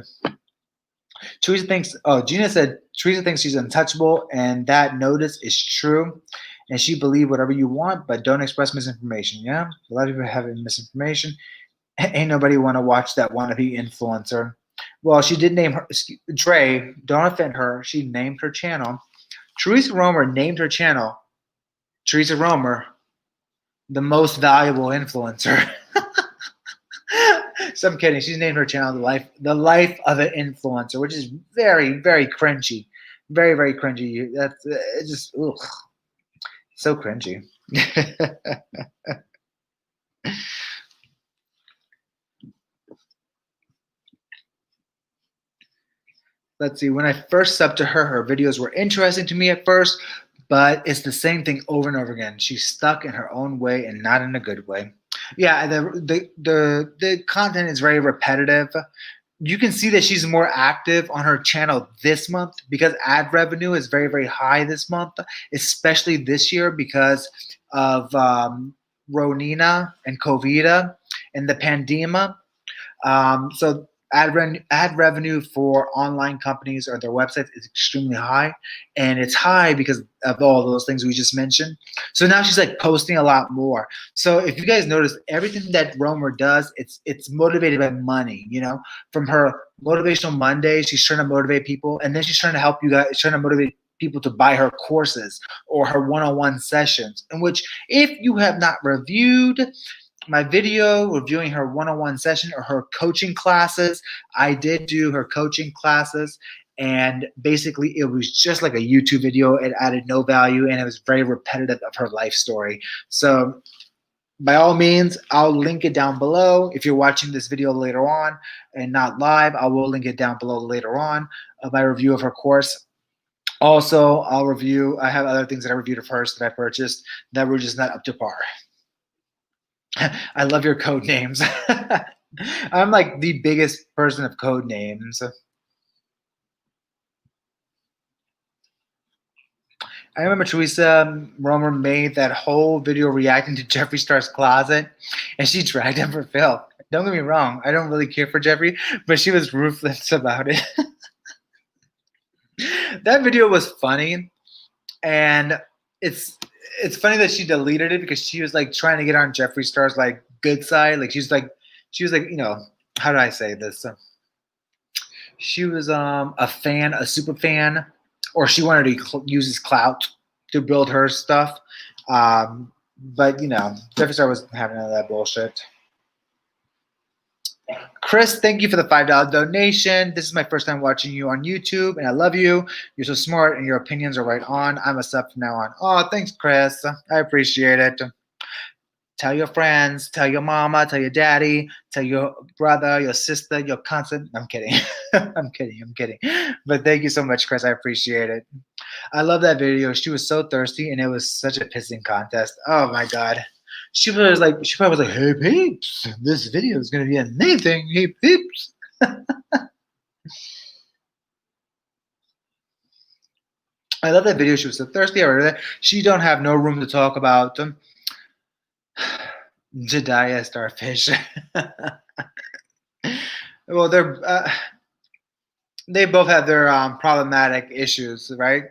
Teresa thinks, Gina said, Teresa thinks she's untouchable, and that notice is true. And she believe whatever you want, but don't express misinformation. Yeah, a lot of people have misinformation. Ain't nobody want to watch that wannabe influencer. Well, she did name her, Dre, don't offend her. She named her channel. Teresa Romer named her channel, Teresa Romer, the most valuable influencer. So I'm kidding. She's named her channel the life of an influencer, which is very, very cringy. Very, very cringy. That's it's just ugh, so cringy. Let's see. When I first subbed to her, her videos were interesting to me at first, but it's the same thing over and over again. She's stuck in her own way and not in a good way. Yeah, the content is very repetitive. You can see that she's more active on her channel this month because ad revenue is very, very high this month, especially this year because of Ronina and COVID and the pandemic. So ad revenue for online companies or their websites is extremely high, and it's high because of all those things we just mentioned. So now she's like posting a lot more. So if you guys notice, everything that Romer does, it's motivated by money. You know, from her motivational Monday, she's trying to motivate people, and then she's trying to help you guys, trying to motivate people to buy her courses or her one-on-one sessions, in which if you have not reviewed my video reviewing her one-on-one session or her coaching classes, I did do her coaching classes, and basically it was just like a YouTube video. It added no value, and it was very repetitive of her life story. So by all means, I'll link it down below. If you're watching this video later on and not live, I will link it down below later on, my review of her course. Also, I have other things that I reviewed of hers that I purchased that were just not up to par. I love your code names. I'm like the biggest person of code names. I remember Teresa Romer made that whole video reacting to Jeffree Star's closet, and she dragged him for Phil. Don't get me wrong, I don't really care for Jeffree, but she was ruthless about it. That video was funny, and it's funny that she deleted it because she was like trying to get on Jeffree Star's like good side. Like she was like, you know, how do I say this? She was a fan, a super fan, or she wanted to use his clout to build her stuff. But you know, Jeffree Star wasn't having none of that bullshit. Chris, thank you for the $5 donation. This is my first time watching you on YouTube, and I love you. You're so smart, and your opinions are right on. I'm a sub from now on. Oh, thanks, Chris. I appreciate it. Tell your friends, tell your mama, tell your daddy, tell your brother, your sister, your cousin. I'm kidding. I'm kidding. But thank you so much, Chris. I appreciate it. I love that video. She was so thirsty, and it was such a pissing contest. Oh, my God. She probably was like, hey, peeps, this video is going to be amazing. Hey, peeps. I love that video. She was so thirsty. She don't have no room to talk about Jediah Starfish. Well, they both have their problematic issues, right?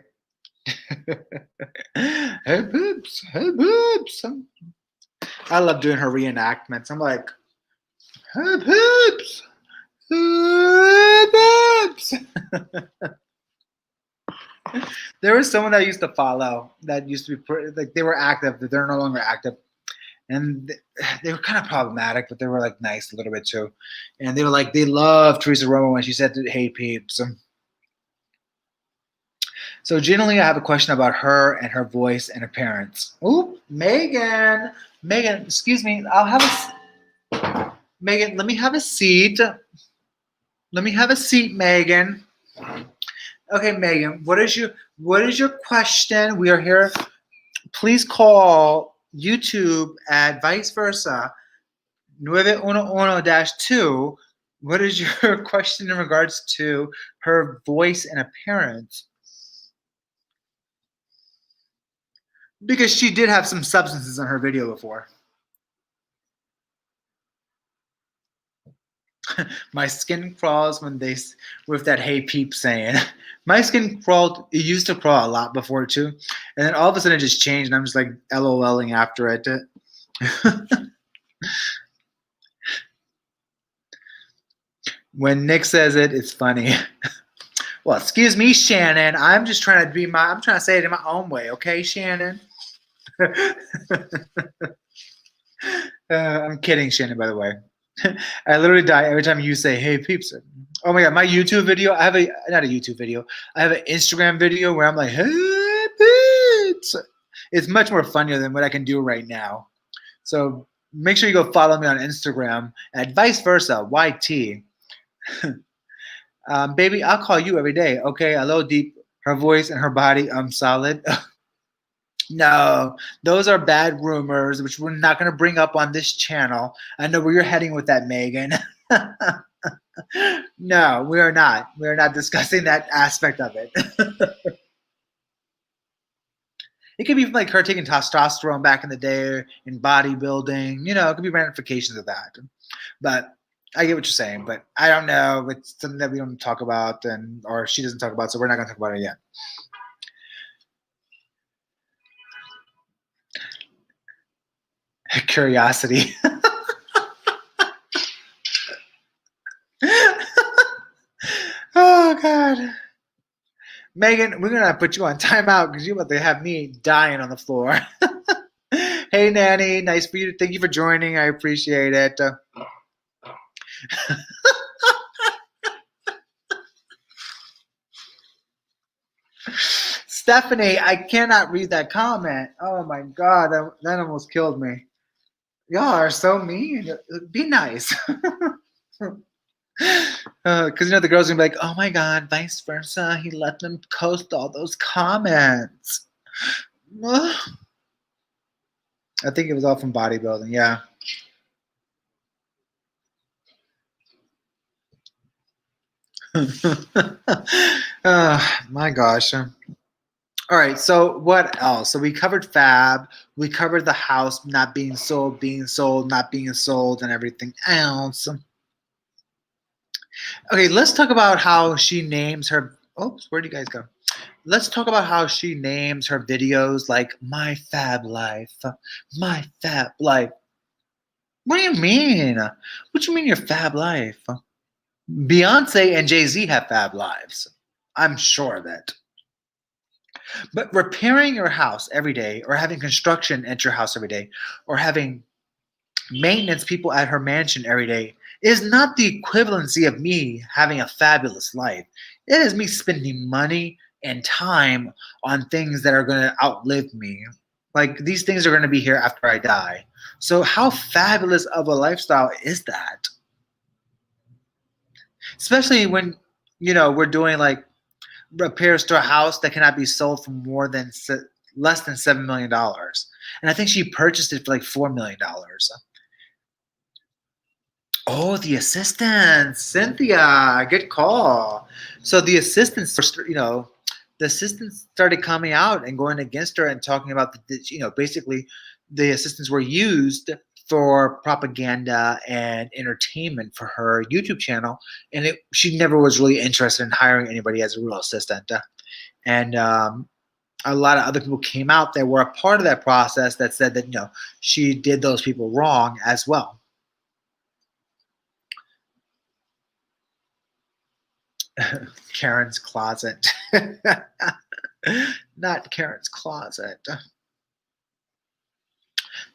Hey, peeps. Hey, peeps. I love doing her reenactments. I'm like, hey, peeps. Hey, peeps. There was someone that I used to follow that used to be like, they were active, but they're no longer active. And they were kind of problematic, but they were like nice a little bit too. And they were like, they loved Teresa Romer when she said, hey, peeps. So generally, I have a question about her and her voice and appearance. Ooh, Megan, excuse me. Megan, let me have a seat. Let me have a seat, Megan. Okay, Megan, what is your question? We are here. Please call YouTube at vice versa 911-2. What is your question in regards to her voice and appearance? Because she did have some substances on her video before. My skin crawls with that hey peep saying. My skin crawled, it used to crawl a lot before too. And then all of a sudden it just changed and I'm just like LOLing after it. When Nick says it, it's funny. Well, excuse me, Shannon. I'm just trying to say it in my own way, okay, Shannon? I'm kidding, Shannon, by the way. I literally die every time you say, "Hey peeps." Oh my god, my YouTube video. I have a not a YouTube video. I have an Instagram video where I'm like, "Hey peeps." It's much more funnier than what I can do right now. So make sure you go follow me on Instagram at vice versa YT. Baby, I'll call you every day. Okay, a little deep. Her voice and her body. I'm solid. No, those are bad rumors, which we're not going to bring up on this channel. I know where you're heading with that, Megan. No, we are not. We are not discussing that aspect of it. It could be like her taking testosterone back in the day in bodybuilding. It could be ramifications of that. But I get what you're saying. But I don't know. It's something that we don't talk about, or she doesn't talk about, so we're not going to talk about it yet. Curiosity. Oh God, Megan, we're gonna put you on timeout because you're about to have me dying on the floor. Hey, Nanny, nice for you. Thank you for joining. I appreciate it. Stephanie, I cannot read that comment. Oh my God, that almost killed me. Y'all are so mean. Be nice. Because the girls are gonna be like, "Oh my God, vice versa. He let them post all those comments." I think it was all from bodybuilding. Yeah. My gosh. All right. So what else? So we covered Fab. We covered the house not being sold, not being sold, and everything else. Okay, let's talk about how she names her. Oops, where do you guys go? Let's talk about how she names her videos like "My Fab Life," "My Fab Life." What do you mean? What do you mean your fab life? Beyonce and Jay-Z have fab lives. I'm sure of it. But repairing your house every day, or having construction at your house every day, or having maintenance people at her mansion every day is not the equivalency of me having a fabulous life. It is me spending money and time on things that are going to outlive me. Like these things are going to be here after I die. So how fabulous of a lifestyle is that? Especially when we're doing like repairs to a house that cannot be sold for less than $7 million, and I think she purchased it for like $4 million. Oh, the assistants, Cynthia, good call. So the assistants, the assistants started coming out and going against her and talking about basically the assistants were used for propaganda and entertainment for her YouTube channel, and she never was really interested in hiring anybody as a real assistant. And a lot of other people came out that were a part of that process that said that she did those people wrong as well. Karen's closet. Not Karen's closet.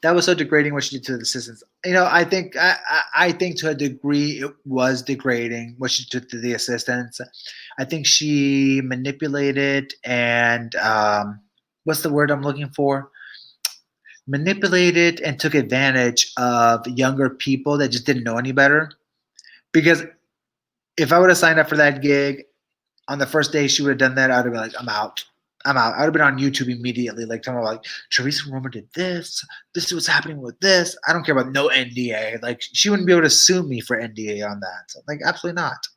That was so degrading what she did to the assistants. I think to a degree it was degrading what she did to the assistants. I think she manipulated and what's the word I'm looking for? Manipulated and took advantage of younger people that just didn't know any better. Because if I would have signed up for that gig on the first day she would have done that, I would have been like, I'm out. I would have been on YouTube immediately, like talking about like Teresa Romer did this. This is what's happening with this. I don't care about no NDA. Like she wouldn't be able to sue me for NDA on that. So, like absolutely not.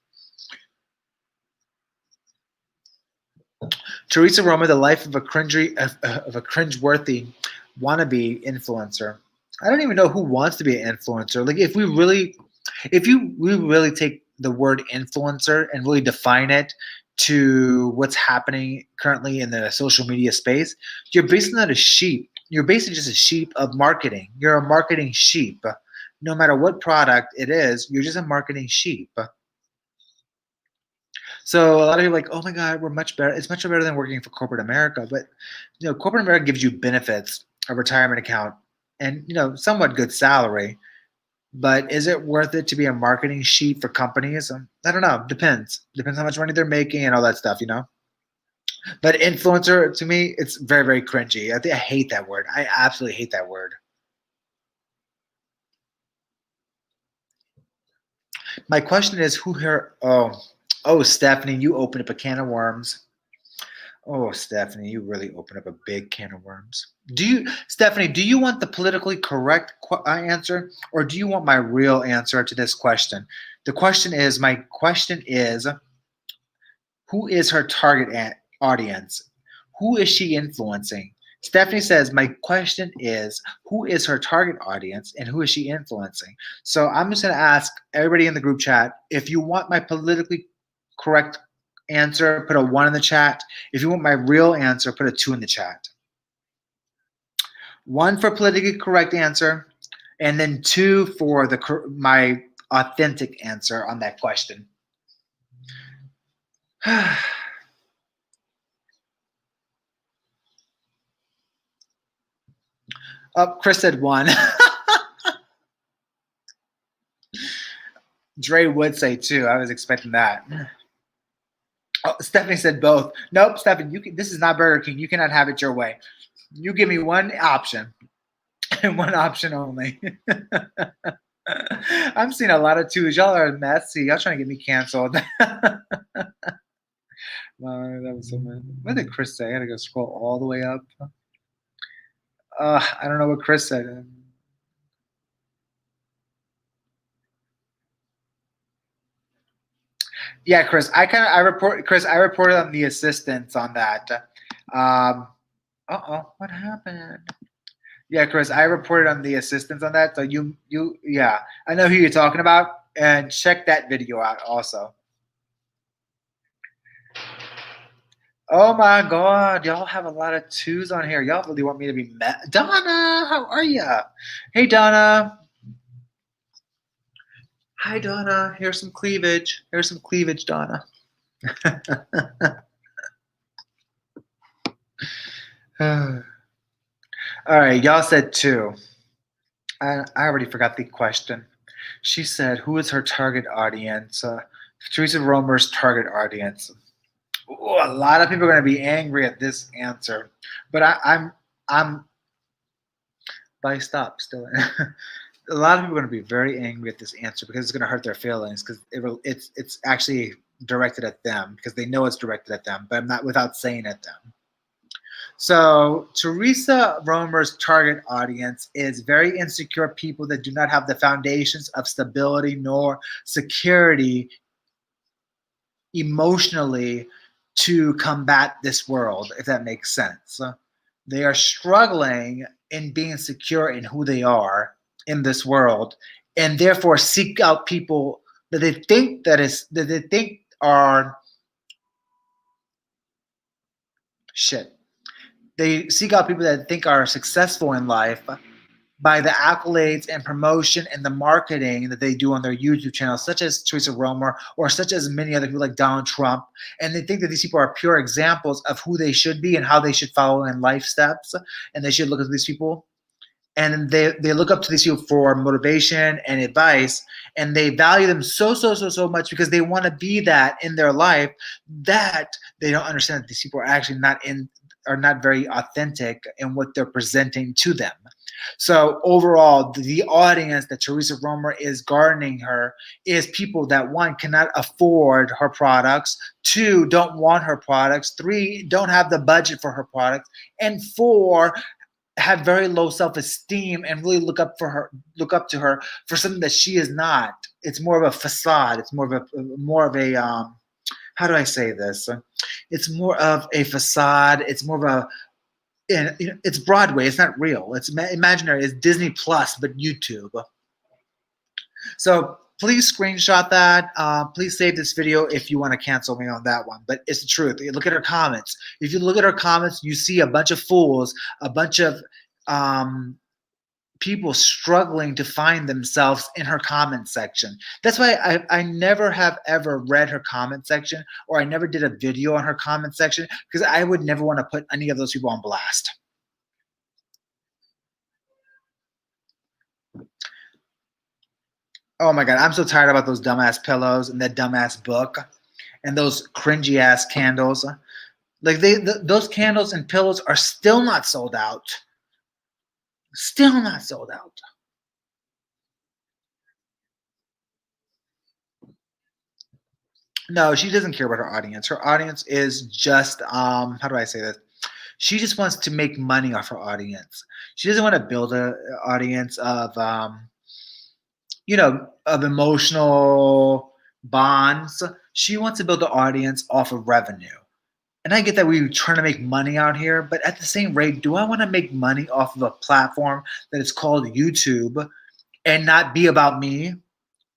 Teresa Romer, the life of a cringeworthy wannabe influencer. I don't even know who wants to be an influencer. Like if we really take the word influencer and really define it to what's happening currently in the social media space, you're basically not a sheep. You're basically just a sheep of marketing. You're a marketing sheep. No matter what product it is, you're just a marketing sheep. So a lot of people are like, oh my God, we're much better. It's much better than working for corporate America. But corporate America gives you benefits, a retirement account, and somewhat good salary. But is it worth it to be a marketing sheet for companies? I don't know. Depends. Depends how much money they're making and all that stuff, you know? But influencer, to me, it's very, very cringy. I hate that word. I absolutely hate that word. My question is, who here? Oh, Stephanie, you opened up a can of worms. Oh, Stephanie, you really opened up a big can of worms. Stephanie, do you want the politically correct answer, or do you want my real answer to this question? My question is, who is her target audience? Who is she influencing? Stephanie says, my question is, who is her target audience and who is she influencing? So I'm just going to ask everybody in the group chat, if you want my politically correct answer, put a 1 in the chat. If you want my real answer, put a 2 in the chat. 1 for politically correct answer, and then 2 for my authentic answer on that question. Oh, Chris said 1. Dre would say 2. I was expecting that. Oh, Stephanie said both. Nope, Stephanie, this is not Burger King. You cannot have it your way. You give me one option and one option only. I'm seeing a lot of 2s. Y'all are messy. Y'all trying to get me canceled. That was so many. What did Chris say? I gotta go scroll all the way up. I don't know what Chris said. Yeah, Chris. I reported on the assistants on that. What happened? Yeah, Chris, I reported on the assistants on that. So yeah, I know who you're talking about, and check that video out also. Oh my God, y'all have a lot of 2s on here. Y'all really want me to be met. Donna, how are ya? Hey, Donna. Hi, Donna. Here's some cleavage. Here's some cleavage, Donna. All right, y'all said 2. I already forgot the question. She said, who is her target audience? Teresa Romer's target audience. Ooh, a lot of people are going to be angry at this answer, but I'm by stop still. A lot of people are going to be very angry at this answer because it's going to hurt their feelings because it's actually directed at them because they know it's directed at them, but I'm not without saying at them. So Teresa Romer's target audience is very insecure people that do not have the foundations of stability nor security emotionally to combat this world, if that makes sense. They are struggling in being secure in who they are in this world, and therefore seek out people that they think are shit. They seek out people that think are successful in life by the accolades and promotion and the marketing that they do on their YouTube channel, such as Teresa Romer or such as many other people like Donald Trump. And they think that these people are pure examples of who they should be and how they should follow in life steps. And they should look at these people. And they look up to these people for motivation and advice. And they value them so much because they want to be that in their life that they don't understand that these people are actually not very authentic in what they're presenting to them. So overall, the audience that Teresa Romer is garnering her is people that, 1, cannot afford her products, 2, don't want her products, 3, don't have the budget for her products, and 4, have very low self-esteem and really look up to her for something that she is not. It's more of a facade. It's more of a how do I say this? It's more of a facade. It's more of a it's Broadway. It's not real. It's imaginary. It's Disney Plus, but YouTube. So please screenshot that. Please save this video if you want to cancel me on that one. But it's the truth. Look at her comments. If you look at her comments, you see a bunch of fools, a bunch of people struggling to find themselves in her comment section. That's why I never have ever read her comment section, or I never did a video on her comment section, because I would never want to put any of those people on blast. Oh my God, I'm so tired about those dumbass pillows and that dumbass book and those cringy ass candles. Like those candles and pillows are still not sold out. Still not sold out. No, she doesn't care about her audience. Her audience is just how do I say this? She just wants to make money off her audience. She doesn't want to build a audience of of emotional bonds. She wants to build an audience off of revenue. And I get that we're trying to make money out here, but at the same rate, do I want to make money off of a platform that is called YouTube and not be about me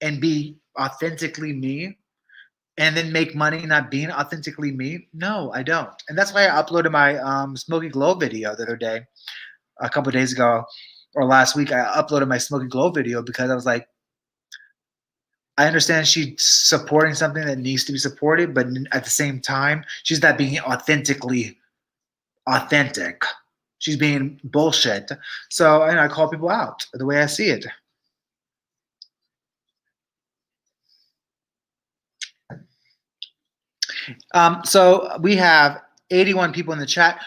and be authentically me and then make money not being authentically me? No, I don't. And that's why I uploaded my Smoky Glow video the other day, a couple of days ago, or last week. I uploaded my Smoky Glow video because I was like, I understand she's supporting something that needs to be supported, but at the same time, she's not being authentically authentic. She's being bullshit. So I call people out the way I see it. So we have 81 people in the chat.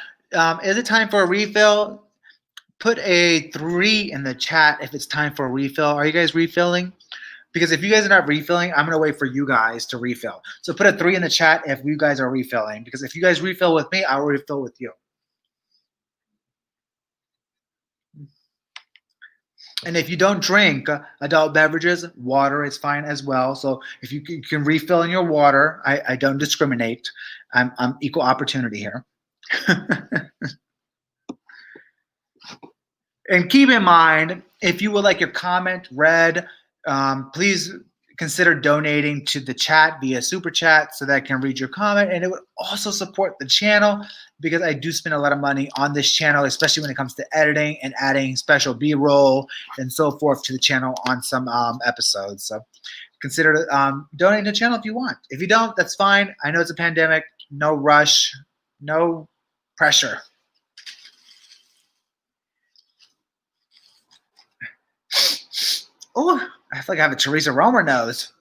Is it time for a refill? Put a 3 in the chat if it's time for a refill. Are you guys refilling? Because if you guys are not refilling, I'm going to wait for you guys to refill. So put a 3 in the chat if you guys are refilling. Because if you guys refill with me, I will refill with you. And if you don't drink adult beverages, water is fine as well. So if you can refill in your water, I don't discriminate. I'm equal opportunity here. And keep in mind, if you would like your comment read, please consider donating to the chat via super chat so that I can read your comment. And it would also support the channel because I do spend a lot of money on this channel, especially when it comes to editing and adding special B-roll and so forth to the channel on some episodes. So consider donating to the channel if you want. If you don't, that's fine. I know it's a pandemic. No rush. No pressure. Oh, I feel like I have a Teresa Romer nose.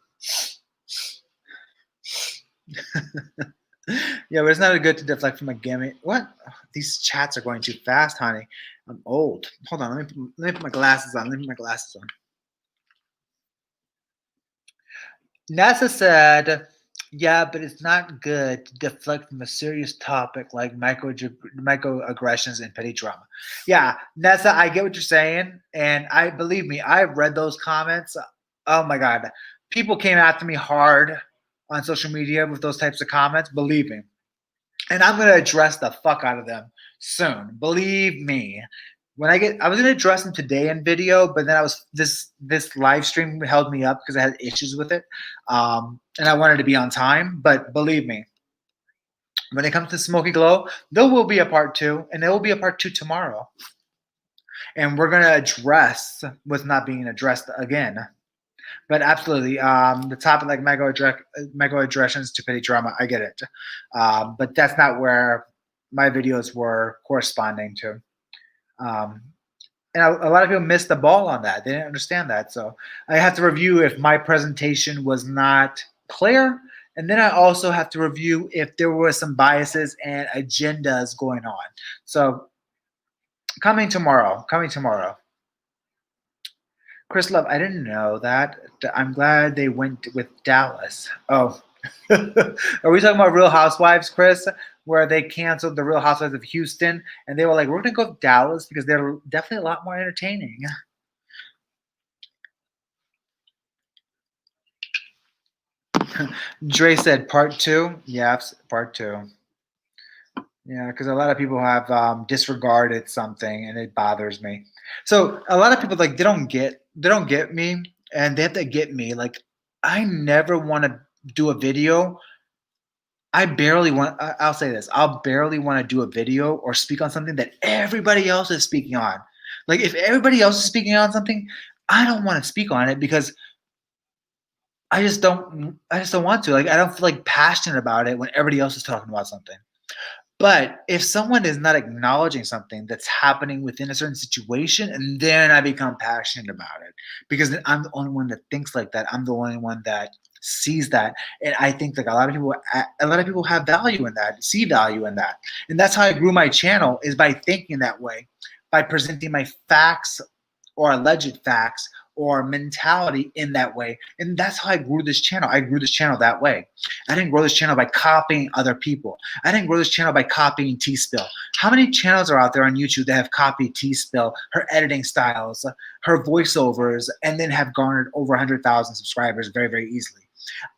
Yeah, but it's not good to deflect from a gimmick. What? These chats are going too fast, honey. I'm old. Hold on. Let me put my glasses on. Let me put my glasses on. NASA said, yeah, but it's not good to deflect from a serious topic like microaggressions and petty drama. Yeah, Nessa, I get what you're saying. And I believe me, I've read those comments. Oh my God. People came after me hard on social media with those types of comments. Believe me. And I'm going to address the fuck out of them soon. Believe me. I was going to address them today in video, but then this live stream held me up because I had issues with it. And I wanted to be on time, but believe me, when it comes to Smoky Glow, there will be a part 2, and there will be a part 2 tomorrow. And we're going to address what's not being addressed again. But absolutely, the topic like microaggressions to petty drama, I get it. But that's not where my videos were corresponding to. And a lot of people missed the ball on that. They didn't understand that. So I have to review if my presentation was not clear. And then I also have to review if there were some biases and agendas going on. So coming tomorrow. Chris Love, I didn't know that. I'm glad they went with Dallas. Oh, are we talking about Real Housewives, Chris, where they canceled the Real Housewives of Houston and they were like, we're going to go with Dallas because they're definitely a lot more entertaining. Dre said part 2. Yes, part 2. Yeah, because a lot of people have disregarded something and it bothers me. So a lot of people they don't get me, and they have to get me. Like, I never want to do a video. I'll say this. I'll barely want to do a video or speak on something that everybody else is speaking on. Like, if everybody else is speaking on something, I don't want to speak on it because I just don't want to. Like, I don't feel like passionate about it when everybody else is talking about something. But if someone is not acknowledging something that's happening within a certain situation, and then I become passionate about it because then I'm the only one that thinks like that. I'm the only one that sees that, and I think like a lot of people have value in that, see value in that, and that's how I grew my channel is by thinking that way, by presenting my facts or alleged facts or mentality in that way. And that's how I grew this channel. I grew this channel that way. I didn't grow this channel by copying other people. I didn't grow this channel by copying T-Spill. How many channels are out there on YouTube that have copied T-Spill, her editing styles, her voiceovers, and then have garnered over 100,000 subscribers very, very easily?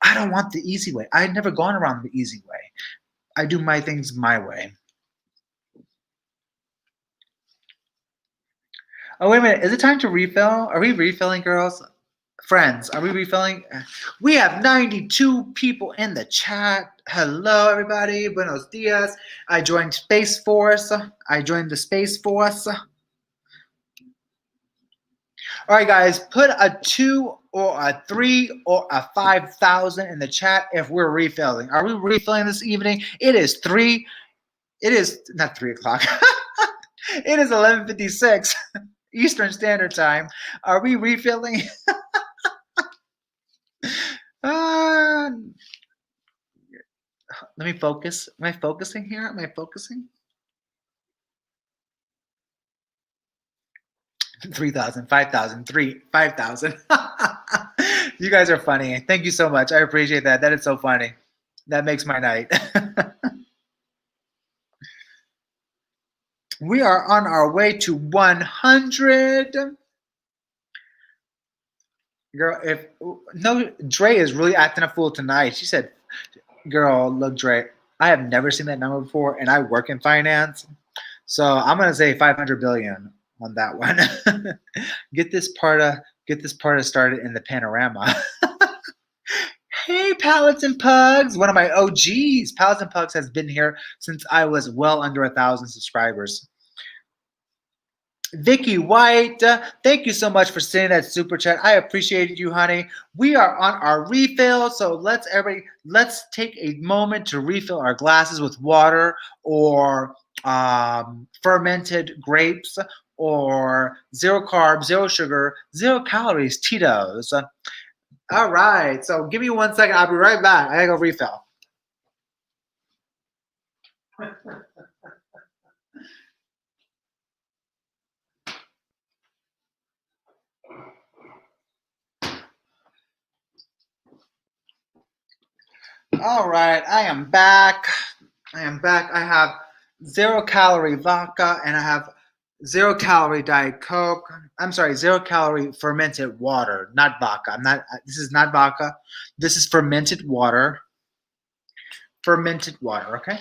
I don't want the easy way. I've never gone around the easy way. I do my things my way. Oh, wait a minute. Is it time to refill? Are we refilling, girls? Friends, are we refilling? We have 92 people in the chat. Hello, everybody. Buenos dias. I joined Space Force. I joined the Space Force. All right, guys, put a 2 or a 3 or a 5,000 in the chat if we're refilling. Are we refilling this evening? It is not 3 o'clock. It is 11:56 Eastern Standard Time. Are we refilling? Let me focus. Am I focusing here? Am I focusing? 3,000, 5,000, 5,000. You guys are funny. Thank you so much. I appreciate that. That is so funny. That makes my night. We are on our way to 100. Girl, Dre is really acting a fool tonight. She said, girl, look, Dre, I have never seen that number before, and I work in finance. So I'm going to say 500 billion on that one. Get this party started in the panorama. Hey, Pallets and Pugs, one of my OGs. Pallets and Pugs has been here since I was well under 1,000 subscribers. Vicky White, thank you so much for sending that super chat. I appreciate you, honey. We are on our refill, so let's take a moment to refill our glasses with water or fermented grapes or 0 carbs, 0 sugar, 0 calories Tito's. All right, so give me 1 second. I'll be right back. I gotta go refill. All right, I am back. I have 0 calorie vodka and I have 0 calorie Diet Coke. I'm sorry, 0 calorie fermented water, not vodka. This is not vodka. This is fermented water. Fermented water, okay?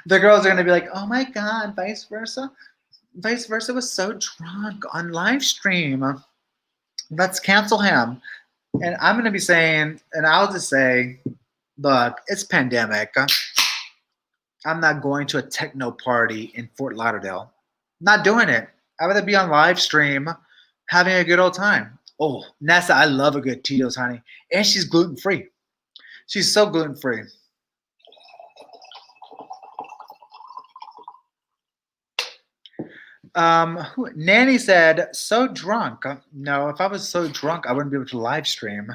The girls are gonna be like, oh my God, vice versa. Vice versa was so drunk on live stream. Let's cancel him. And I'm going to be saying, and I'll just say, look, it's pandemic. I'm not going to a techno party in Fort Lauderdale. Not doing it. I'd rather be on live stream having a good old time. Oh, Nessa, I love a good Tito's, honey. And she's gluten-free. She's so gluten-free. Nanny said, so drunk. No, if I was so drunk, I wouldn't be able to live stream.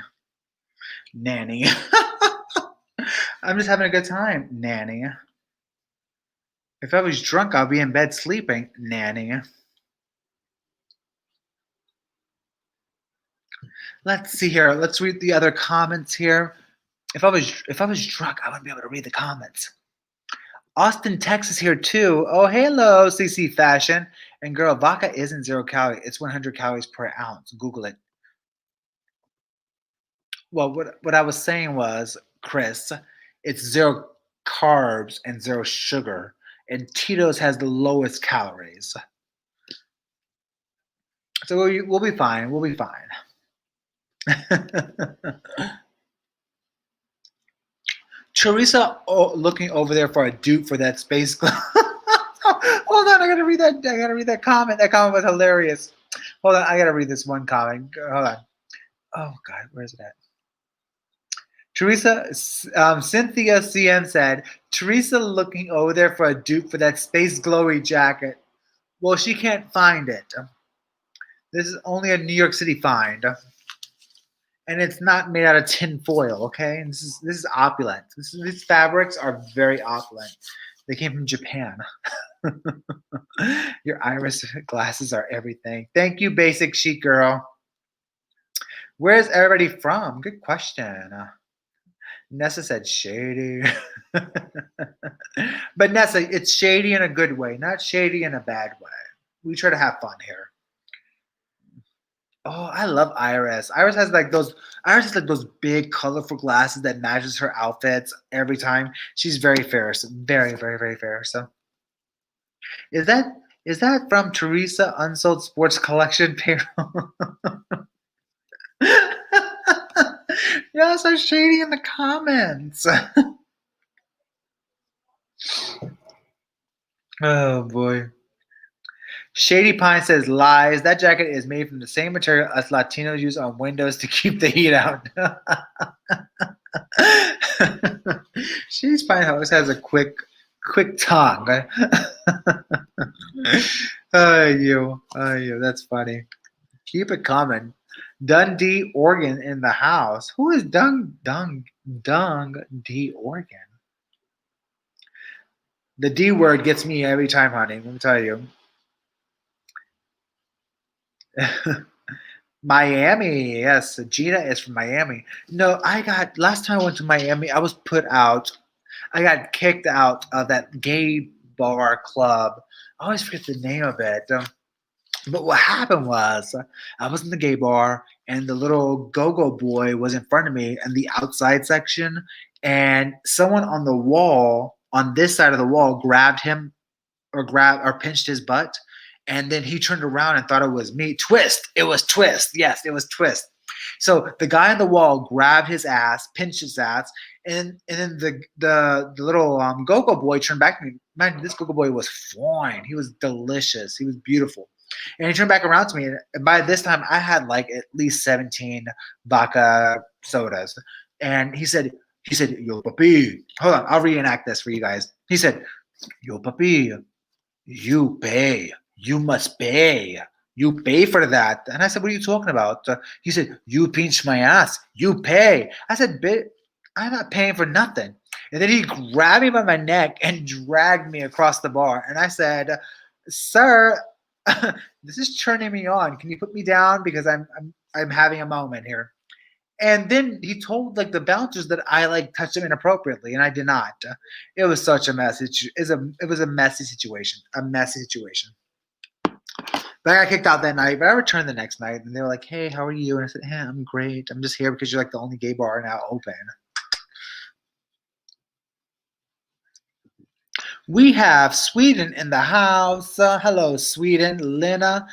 Nanny. I'm just having a good time, Nanny. If I was drunk, I'll be in bed sleeping, Nanny. Let's see here. Let's read the other comments here. If I was drunk, I wouldn't be able to read the comments. Austin, Texas here too. Oh, hello, CC Fashion. And girl, vodka isn't 0 calorie. It's 100 calories per ounce. Google it. Well, what I was saying was, Chris, it's 0 carbs and 0 sugar. And Tito's has the lowest calories. So we'll be fine. We'll be fine. Teresa looking over there for a dupe for that space glove. Hold on, I gotta read that comment. That comment was hilarious. Hold on, I gotta read this one comment. Hold on. Oh God, where is it at? Cynthia CN said, Teresa looking over there for a dupe for that space glowy jacket. Well, she can't find it. This is only a New York City find. And it's not made out of tin foil, okay? This is opulent. These fabrics are very opulent. They came from Japan. Your iris glasses are everything. Thank you, Basic Chic Girl. Where's everybody from? Good question. Nessa said shady. But Nessa, it's shady in a good way, not shady in a bad way. We try to have fun here. Oh, I love Iris. Iris has like those big colorful glasses that matches her outfits every time. She's very fair. So very, very, very fair. So is that from Teresa Unsold Sports Collection payroll? Yeah, so shady in the comments. Oh boy. Shady Pine says lies. That jacket is made from the same material as Latinos use on windows to keep the heat out. Shady Pine always has a quick tongue. Oh, that's funny. Keep it coming. Dundee, Oregon in the house. Who is Dundee, Oregon? The D word gets me every time, honey. Let me tell you. Miami, yes. Gina is from Miami. No, last time I went to Miami, I was put out. I got kicked out of that gay bar club. I always forget the name of it. But what happened was I was in the gay bar and the little go-go boy was in front of me in the outside section, and someone on the wall, on this side of the wall, grabbed him or pinched his butt, and then he turned around and thought it was me. Twist. It was Twist. Yes, it was Twist. So the guy on the wall grabbed his ass, pinched his ass, and then the little go-go boy turned back to me. Man, this go-go boy was fine. He was delicious. He was beautiful. And he turned back around to me, and by this time I had like at least 17 vodka sodas. And he said, "Yo, papi." Hold on, I'll reenact this for you guys. He said, "Yo, papi, you pay. You must pay. You pay for that." And I said, "What are you talking about?" He said, "You pinch my ass. You pay." I said, I'm not paying for nothing." And then he grabbed me by my neck and dragged me across the bar. And I said, "Sir, this is turning me on. Can you put me down because I'm having a moment here?" And then he told like the bouncers that I like touched him inappropriately, and I did not. It was such a message. It was a messy situation. A messy situation. But I got kicked out that night. But I returned the next night, and they were like, "Hey, how are you?" And I said, "Hey, I'm great. I'm just here because you're like the only gay bar now open." We have Sweden in the house. Hello, Sweden. Lena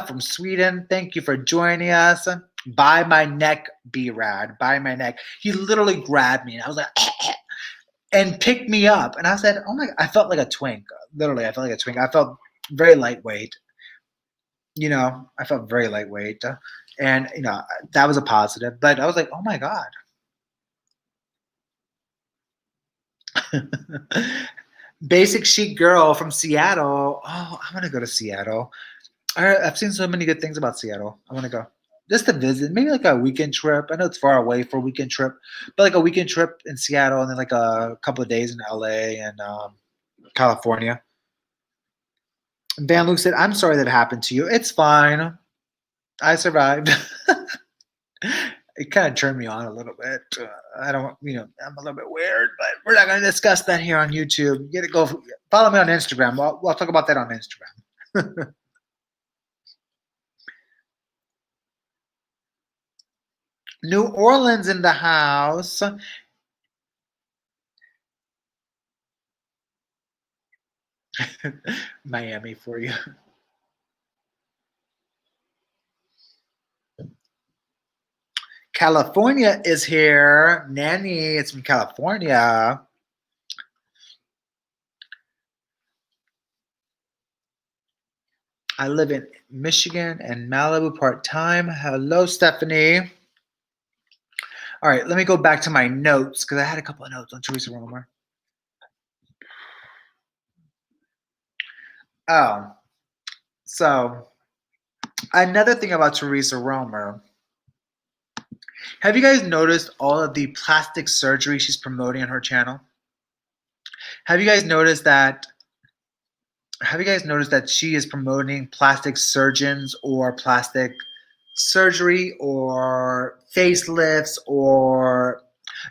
from Sweden. Thank you for joining us. By my neck, B-Rad. By my neck. He literally grabbed me, and I was like, and picked me up. And I said, "Oh my God." I felt like a twink. Literally, I felt like a twink. I felt very lightweight. I felt very lightweight. And, that was a positive. But I was like, "Oh my God." Basic Chic Girl from Seattle. Oh, I want to go to Seattle. I've seen so many good things about Seattle. I want to go just to visit, maybe like a weekend trip. I know it's far away for a weekend trip, but like a weekend trip in Seattle and then like a couple of days in LA and California. Van Luke said, "I'm sorry that happened to you. It's fine. I survived." It kind of turned me on a little bit. I don't, I'm a little bit weird, but we're not going to discuss that here on YouTube. You got to go follow me on Instagram. We'll talk about that on Instagram. New Orleans in the house. Miami for you. California is here. Nanny, it's from California. I live in Michigan and Malibu part-time. Hello, Stephanie. All right, let me go back to my notes because I had a couple of notes on Teresa Romer. Oh, so another thing about Teresa Romer. Have you guys noticed all of the plastic surgery she's promoting on her channel? Have you guys noticed that? Have you guys noticed that she is promoting plastic surgeons or plastic surgery or facelifts or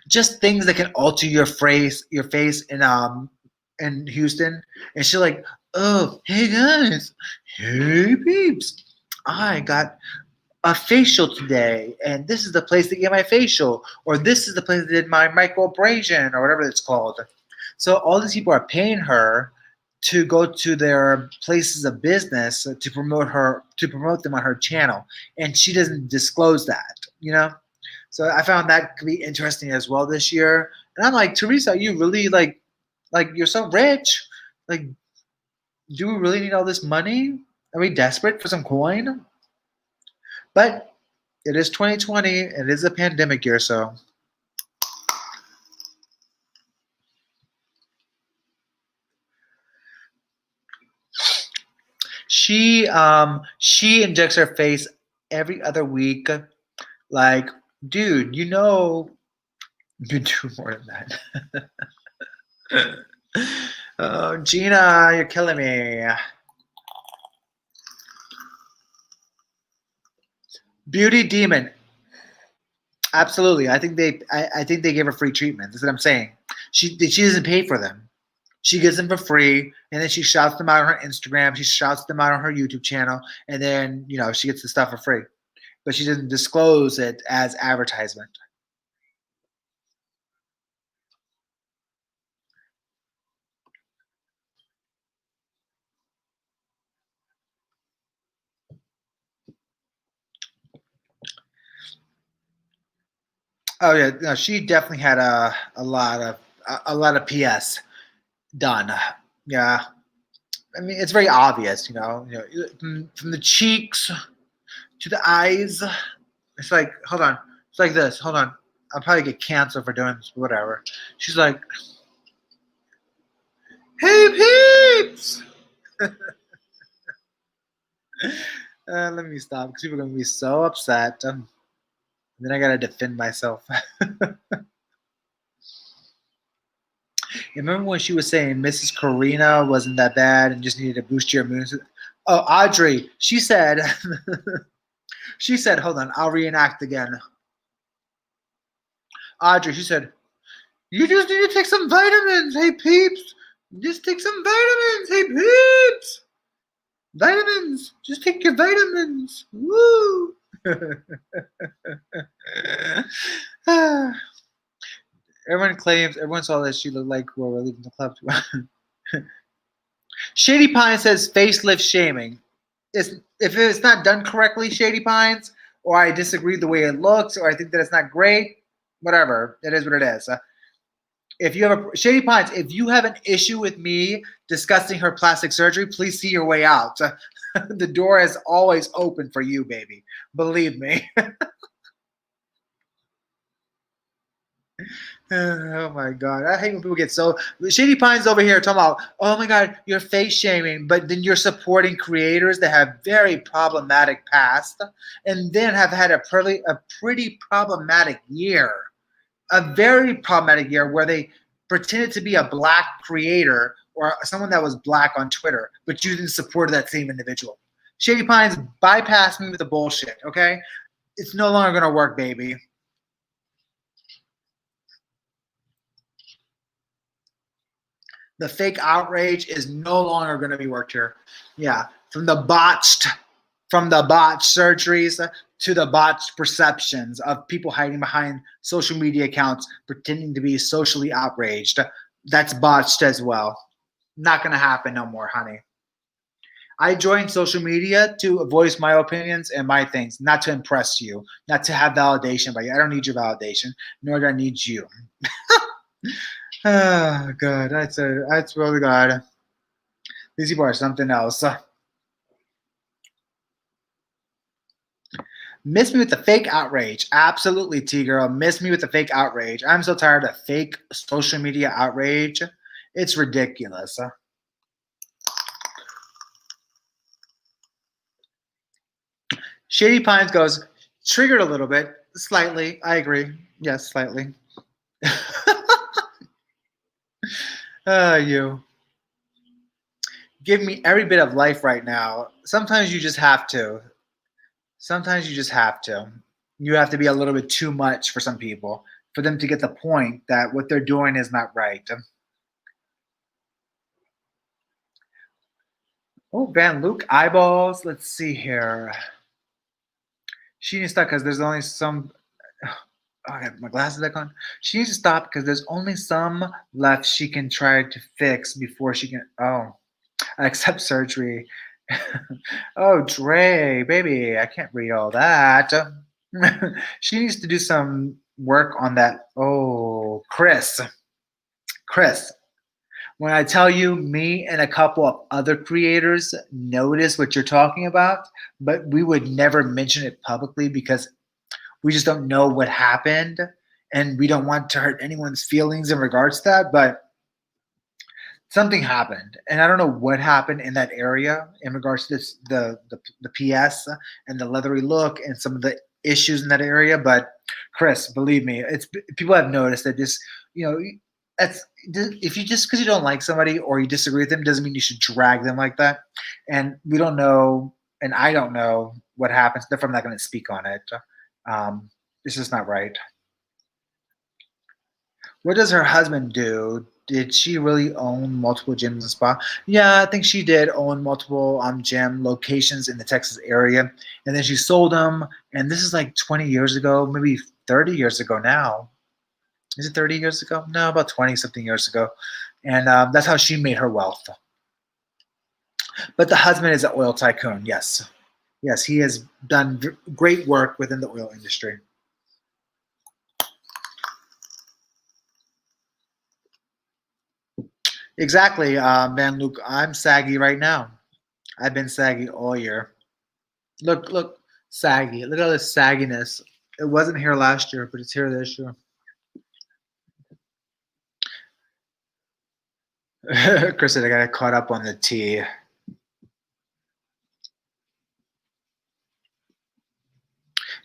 just things that can alter your face in Houston? And she's like, oh, hey guys, hey peeps, I got a facial today, and this is the place to get my facial, or this is the place that did my microabrasion, or whatever it's called. So all these people are paying her to go to their places of business to promote them on her channel, and she doesn't disclose that, you know. So I found that could be interesting as well this year. And I'm like, Teresa, you really like you're so rich. Like, do we really need all this money? Are we desperate for some coin? But it is 2020. It is a pandemic year, so. She injects her face every other week. Like, dude, you know you do more than that. Oh, Gina, you're killing me. Beauty Demon. Absolutely. I think they gave her free treatment. That's what I'm saying. She doesn't pay for them. She gets them for free, and then she shouts them out on her Instagram. She shouts them out on her YouTube channel, and then she gets the stuff for free. But she doesn't disclose it as advertisement. Oh yeah, no, she definitely had a lot of PS done. Yeah, I mean it's very obvious, from the cheeks to the eyes. It's like, hold on, it's like this. Hold on, I'll probably get canceled for doing this, but whatever. She's like, "Hey peeps." Let me stop because people are gonna be so upset. Then I gotta defend myself. Remember when she was saying Mrs. Karina wasn't that bad and just needed to boost your immune system? Oh, Audrey, she said, she said, hold on, I'll reenact again. Audrey, she said, you just need to take some vitamins, hey peeps. Just take some vitamins, hey peeps. Vitamins, just take your vitamins. Woo. Everyone saw that she looked like we were leaving the club. Shady Pine says facelift shaming. If it's not done correctly, Shady Pines, or I disagree the way it looks, or I think that it's not great, whatever. It is what it is. If you have Shady Pines, if you have an issue with me discussing her plastic surgery, please see your way out. The door is always open for you, baby. Believe me. Oh my god, I hate when people get so Shady Pines over here talking about, oh my god, you're face shaming, but then you're supporting creators that have very problematic past and then have had a pretty problematic year. A very problematic year where they pretended to be a black creator or someone that was black on Twitter, but you didn't support that same individual. Shady Pines, bypass me with the bullshit, okay? It's no longer gonna work, baby. The fake outrage is no longer going to be worked here. Yeah, from the botched surgeries to the botched perceptions of people hiding behind social media accounts pretending to be socially outraged. That's botched as well. Not going to happen no more, honey. I joined social media to voice my opinions and my things, not to impress you, not to have validation by you. I don't need your validation, nor do I need you. Oh god, that's really god. These people are something else. Miss me with the fake outrage. Absolutely, T-girl. Miss me with the fake outrage. I'm so tired of fake social media outrage. It's ridiculous. Shady Pines goes, triggered a little bit. Slightly. I agree. Yes, slightly. You. Give me every bit of life right now. Sometimes you just have to. Sometimes you just have to. You have to be a little bit too much for some people for them to get the point that what they're doing is not right. Oh, Van Luke eyeballs. Let's see here. She needs to stop because there's only some. Oh, I got my glasses back on. She needs to stop because there's only some left she can try to fix before she can. Oh, accept surgery. Oh, Dre, baby, I can't read all that. She needs to do some work on that. Oh, Chris, when I tell you, me and a couple of other creators notice what you're talking about, but we would never mention it publicly because we just don't know what happened and we don't want to hurt anyone's feelings in regards to that. But something happened, and I don't know what happened in that area in regards to this, the PS and the leathery look and some of the issues in that area. But Chris, believe me, it's people have noticed that this, you know, that's if you just because you don't like somebody or you disagree with them doesn't mean you should drag them like that. And we don't know, and I don't know what happens. Therefore, I'm not going to speak on it. It's just not right. What does her husband do? Did she really own multiple gyms and spa? Yeah, I think she did own multiple gym locations in the Texas area, and then she sold them. And this is like 20 years ago, maybe 30 years ago now. Is it 30 years ago? No, about 20 something years ago. And that's how she made her wealth. But the husband is an oil tycoon. Yes, yes, he has done great work within the oil industry. Exactly, man, Luke. I'm saggy right now. I've been saggy all year. Look, saggy. Look at all this sagginess. It wasn't here last year, but it's here this year. Chris said I got caught up on the tea.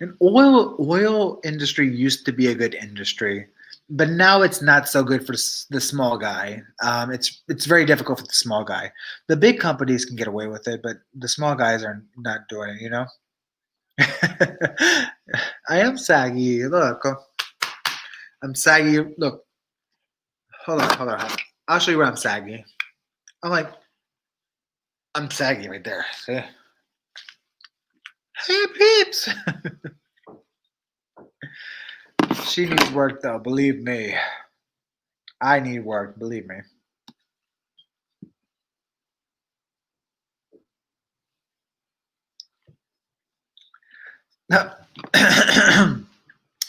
And oil industry used to be a good industry, but now it's not so good for the small guy. It's very difficult for the small guy. The big companies can get away with it, but the small guys are not doing it. You know. I am saggy. Look, I'm saggy. Look, hold on. I'll show you where I'm saggy. I'm like, I'm saggy right there. See? Hey, peeps. She needs work though. Believe me. I need work. Believe me.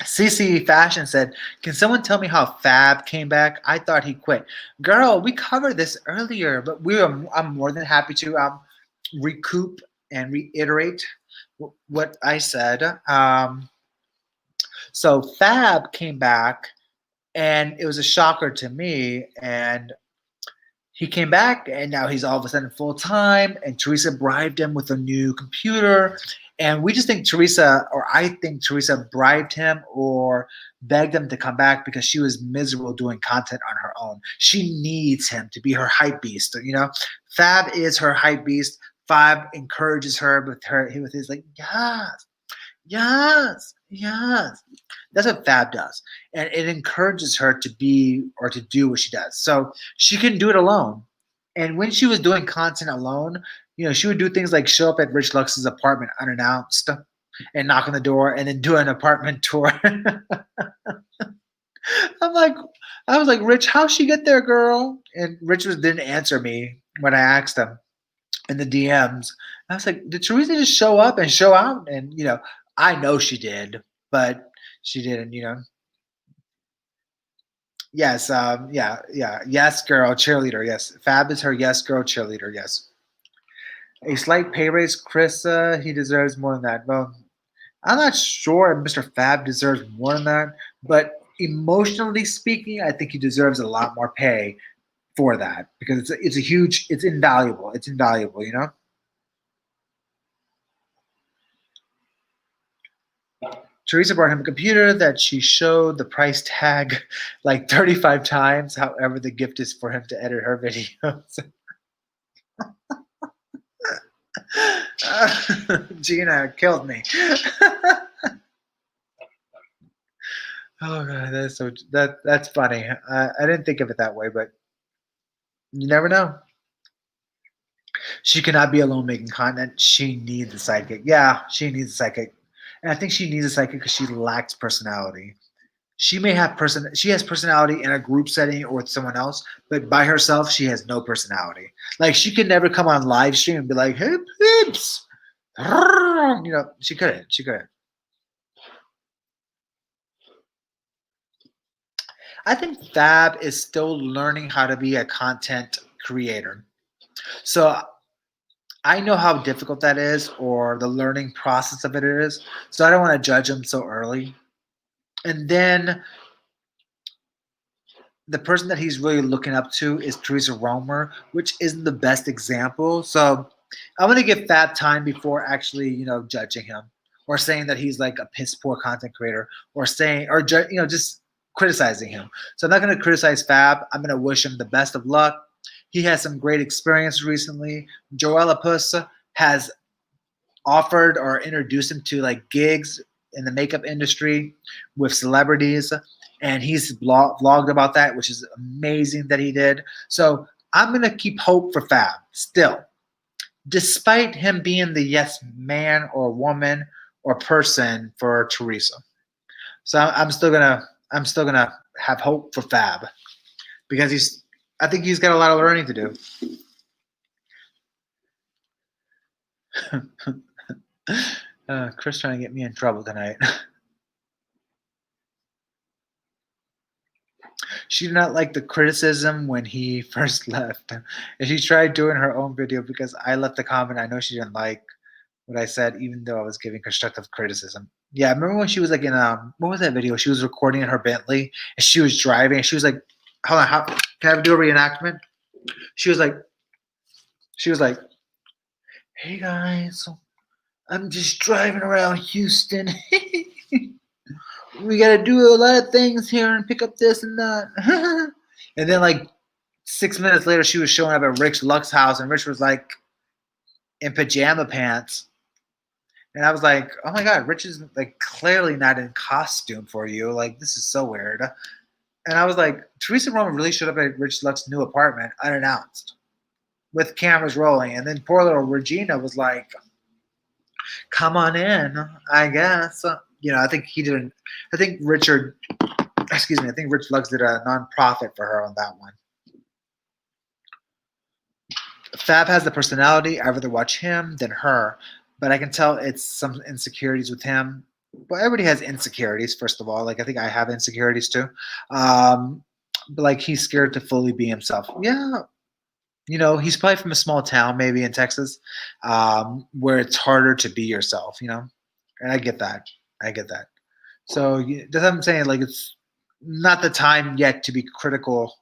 CC Fashion said, "Can someone tell me how Fab came back? I thought he quit." Girl, we covered this earlier, but I'm more than happy to recoup and reiterate what I said. So Fab came back, and it was a shocker to me. And he came back, and now he's all of a sudden full time. And Teresa bribed him with a new computer. And we just think Teresa, or I think Teresa bribed him or begged him to come back because she was miserable doing content on her own. She needs him to be her hype beast. You know, Fab is her hype beast. Fab encourages her with his like, yes, yes, yes. That's what Fab does. And it encourages her to be or to do what she does. So she can do it alone. And when she was doing content alone, you know, she would do things like show up at Rich Lux's apartment unannounced and knock on the door and then do an apartment tour. I'm like, I was like, Rich, how'd she get there, girl? And Rich didn't answer me when I asked him in the DMs. I was like, did Teresa just show up and show out? And, you know, I know she did, but she didn't, you know. Yes, yeah. Yes, girl, cheerleader. Yes. Fab is her yes, girl, cheerleader. Yes. A slight pay raise, Chris, he deserves more than that. Well, I'm not sure if Mr. Fab deserves more than that, but emotionally speaking, I think he deserves a lot more pay for that because it's a huge, it's invaluable. It's invaluable, you know? Teresa brought him a computer that she showed the price tag like 35 times. However, the gift is for him to edit her videos. Gina killed me. Oh god, that's funny. I didn't think of it that way, but you never know. She cannot be alone making content. She needs a sidekick. Yeah, she needs a sidekick, and I think she needs a sidekick because she lacks personality. She may have she has personality in a group setting or with someone else, but by herself she has no personality. Like she could never come on live stream and be like hip hips. You know, she couldn't. She couldn't. I think Fab is still learning how to be a content creator. So I know how difficult that is or the learning process of it is. So I don't want to judge him so early. And then the person that he's really looking up to is Teresa Romer, which isn't the best example. So I'm gonna give Fab time before actually, judging him or saying that he's like a piss poor content creator or saying or just criticizing him. So I'm not gonna criticize Fab. I'm gonna wish him the best of luck. He has some great experience recently. Joella Puss has offered or introduced him to like gigs in the makeup industry with celebrities, and he's vlogged about that, which is amazing that he did. So I'm gonna keep hope for Fab still, despite him being the yes man or woman or person for Teresa. So I'm still gonna have hope for Fab because I think he's got a lot of learning to do. Chris trying to get me in trouble tonight. She did not like the criticism when he first left. And she tried doing her own video because I left a comment. I know she didn't like what I said, even though I was giving constructive criticism. Yeah, I remember when she was like in what was that video? She was recording in her Bentley and she was driving and she was like, hold on, can I do a reenactment? She was like, hey guys, I'm just driving around Houston. We gotta do a lot of things here and pick up this and that. And then like 6 minutes later, she was showing up at Rich Luck's house, and Rich was like in pajama pants. And I was like, oh my god, Rich is like clearly not in costume for you. Like this is so weird. And I was like, Teresa Romer really showed up at Rich Luck's new apartment unannounced, with cameras rolling. And then poor little Regina was like, come on in, I guess. I think he didn't. I think Rich Luggs did a nonprofit for her on that one. Fab has the personality. I'd rather watch him than her, but I can tell it's some insecurities with him. Well, everybody has insecurities, first of all. Like, I think I have insecurities too. But like, he's scared to fully be himself. Yeah. He's probably from a small town, maybe in Texas, where it's harder to be yourself, And I get that. So that's what I'm saying. Like, it's not the time yet to be critical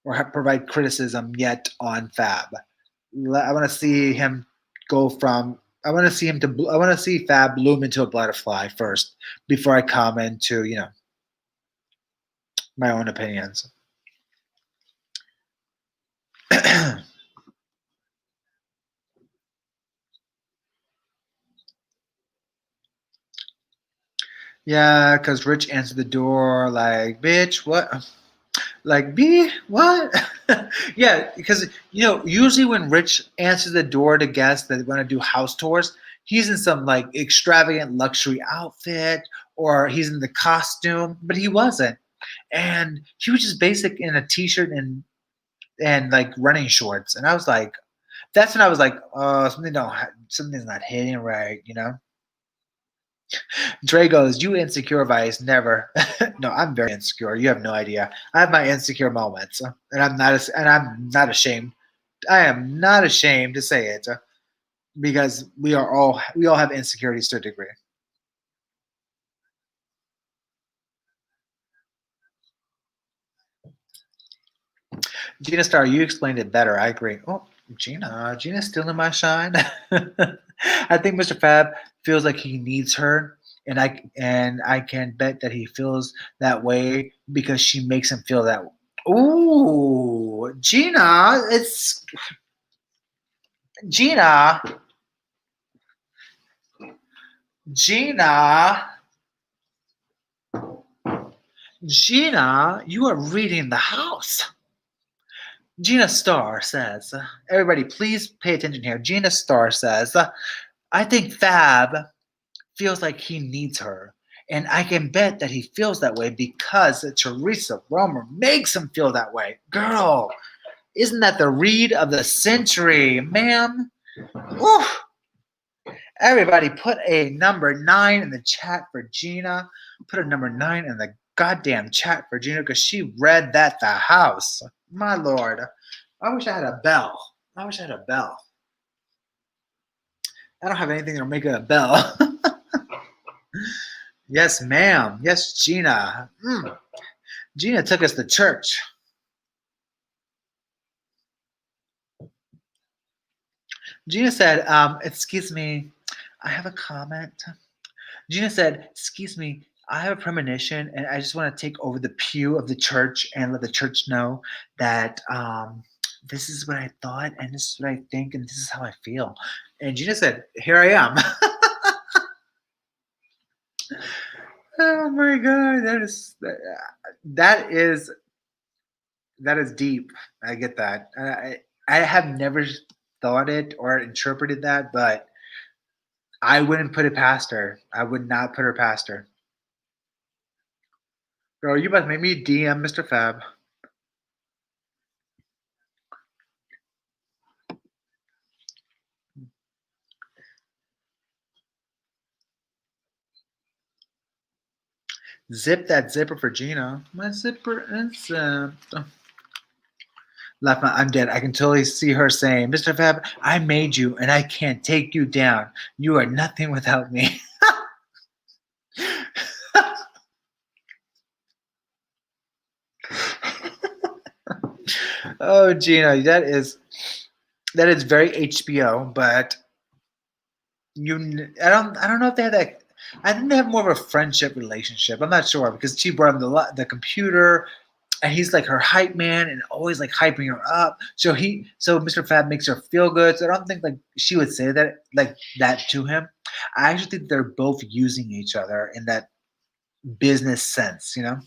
or provide criticism yet on Fab. I want to see him go from. I want to see Fab bloom into a butterfly first before I comment to my own opinions. Yeah, because Rich answered the door like, bitch, what? Like, B, what? Yeah, because, usually when Rich answers the door to guests that want to do house tours, he's in some like extravagant luxury outfit or he's in the costume, but he wasn't. And he was just basic in a t-shirt and like running shorts. And I was like, that's when I was like, oh, something's not hitting right. Dre goes, you insecure Vice, never. No, I'm very insecure. You have no idea. I have my insecure moments, and I'm not ashamed. I am not ashamed to say it because we all have insecurities to a degree. Gina Star, you explained it better. I agree. Oh, Gina's stealing my shine. I think Mr. Fab feels like he needs her, and I can bet that he feels that way because she makes him feel that. Ooh, Gina, Gina, Gina. You are reading the house. Gina Star says, everybody, please pay attention here. Gina Star says, I think Fab feels like he needs her. And I can bet that he feels that way because Teresa Romer makes him feel that way. Girl, isn't that the read of the century, ma'am? Woo. Everybody put a number 9 in the chat for Gina. Put a number 9 in the goddamn chat for Gina because she read that the house. My lord. I wish I had a bell. I wish I had a bell. I don't have anything that'll make it a bell. Yes, ma'am. Yes, Gina. Gina took us to church. Gina said, excuse me, I have a comment. Gina said, excuse me, I have a premonition and I just want to take over the pew of the church and let the church know that this is what I thought and this is what I think and this is how I feel. And Gina said, here I am. Oh my God, that is deep. I get that. I have never thought it or interpreted that, but I wouldn't put it past her. I would not put her past her. Girl, you must make me DM Mr. Fab. Zip that zipper for Gina. My zipper is zipped. I'm dead. I can totally see her saying, Mr. Fab, I made you and I can't take you down. You are nothing without me. Oh, Gina, that is very HBO, but I don't know if they have that. I think they have more of a friendship relationship. I'm not sure because she brought him the computer, and he's like her hype man and always like hyping her up. So Mr. Fab makes her feel good. So I don't think like she would say that like that to him. I actually think they're both using each other in that business sense, you know.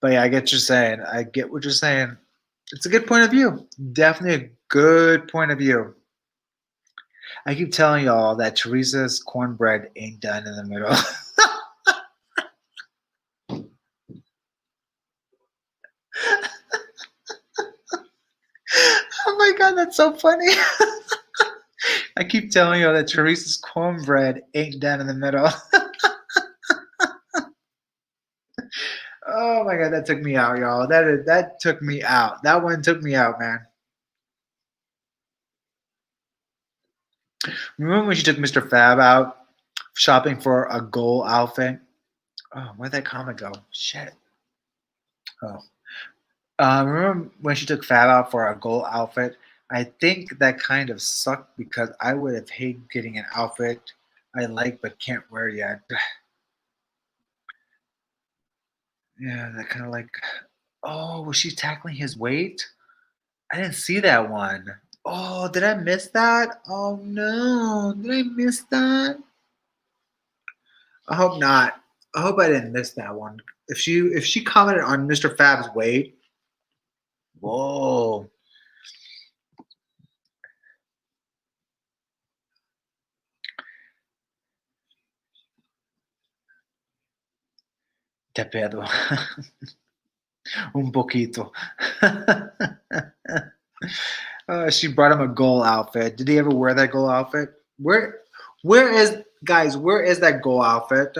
But yeah, I get what you're saying. I get what you're saying. It's a good point of view. Definitely a good point of view. I keep telling y'all that Teresa's cornbread ain't done in the middle. Oh my God, that's so funny. I keep telling y'all that Teresa's cornbread ain't done in the middle. Oh my God, that took me out, y'all. That took me out. That one took me out, man. Remember when she took Mr. Fab out shopping for a gold outfit? Oh, where'd that comment go? Shit. Oh. Remember when she took Fab out for a gold outfit? I think that kind of sucked because I would have hated getting an outfit I like but can't wear yet. Yeah, that kind of like, oh, was she tackling his weight? I didn't see that one. Oh, did I miss that? Oh no, did I miss that? I hope not. I hope I didn't miss that one. If she commented on Mr. Fab's weight, whoa. Te pedo. Un poquito. She brought him a gold outfit. Did he ever wear that gold outfit? Where is guys? Where is that gold outfit?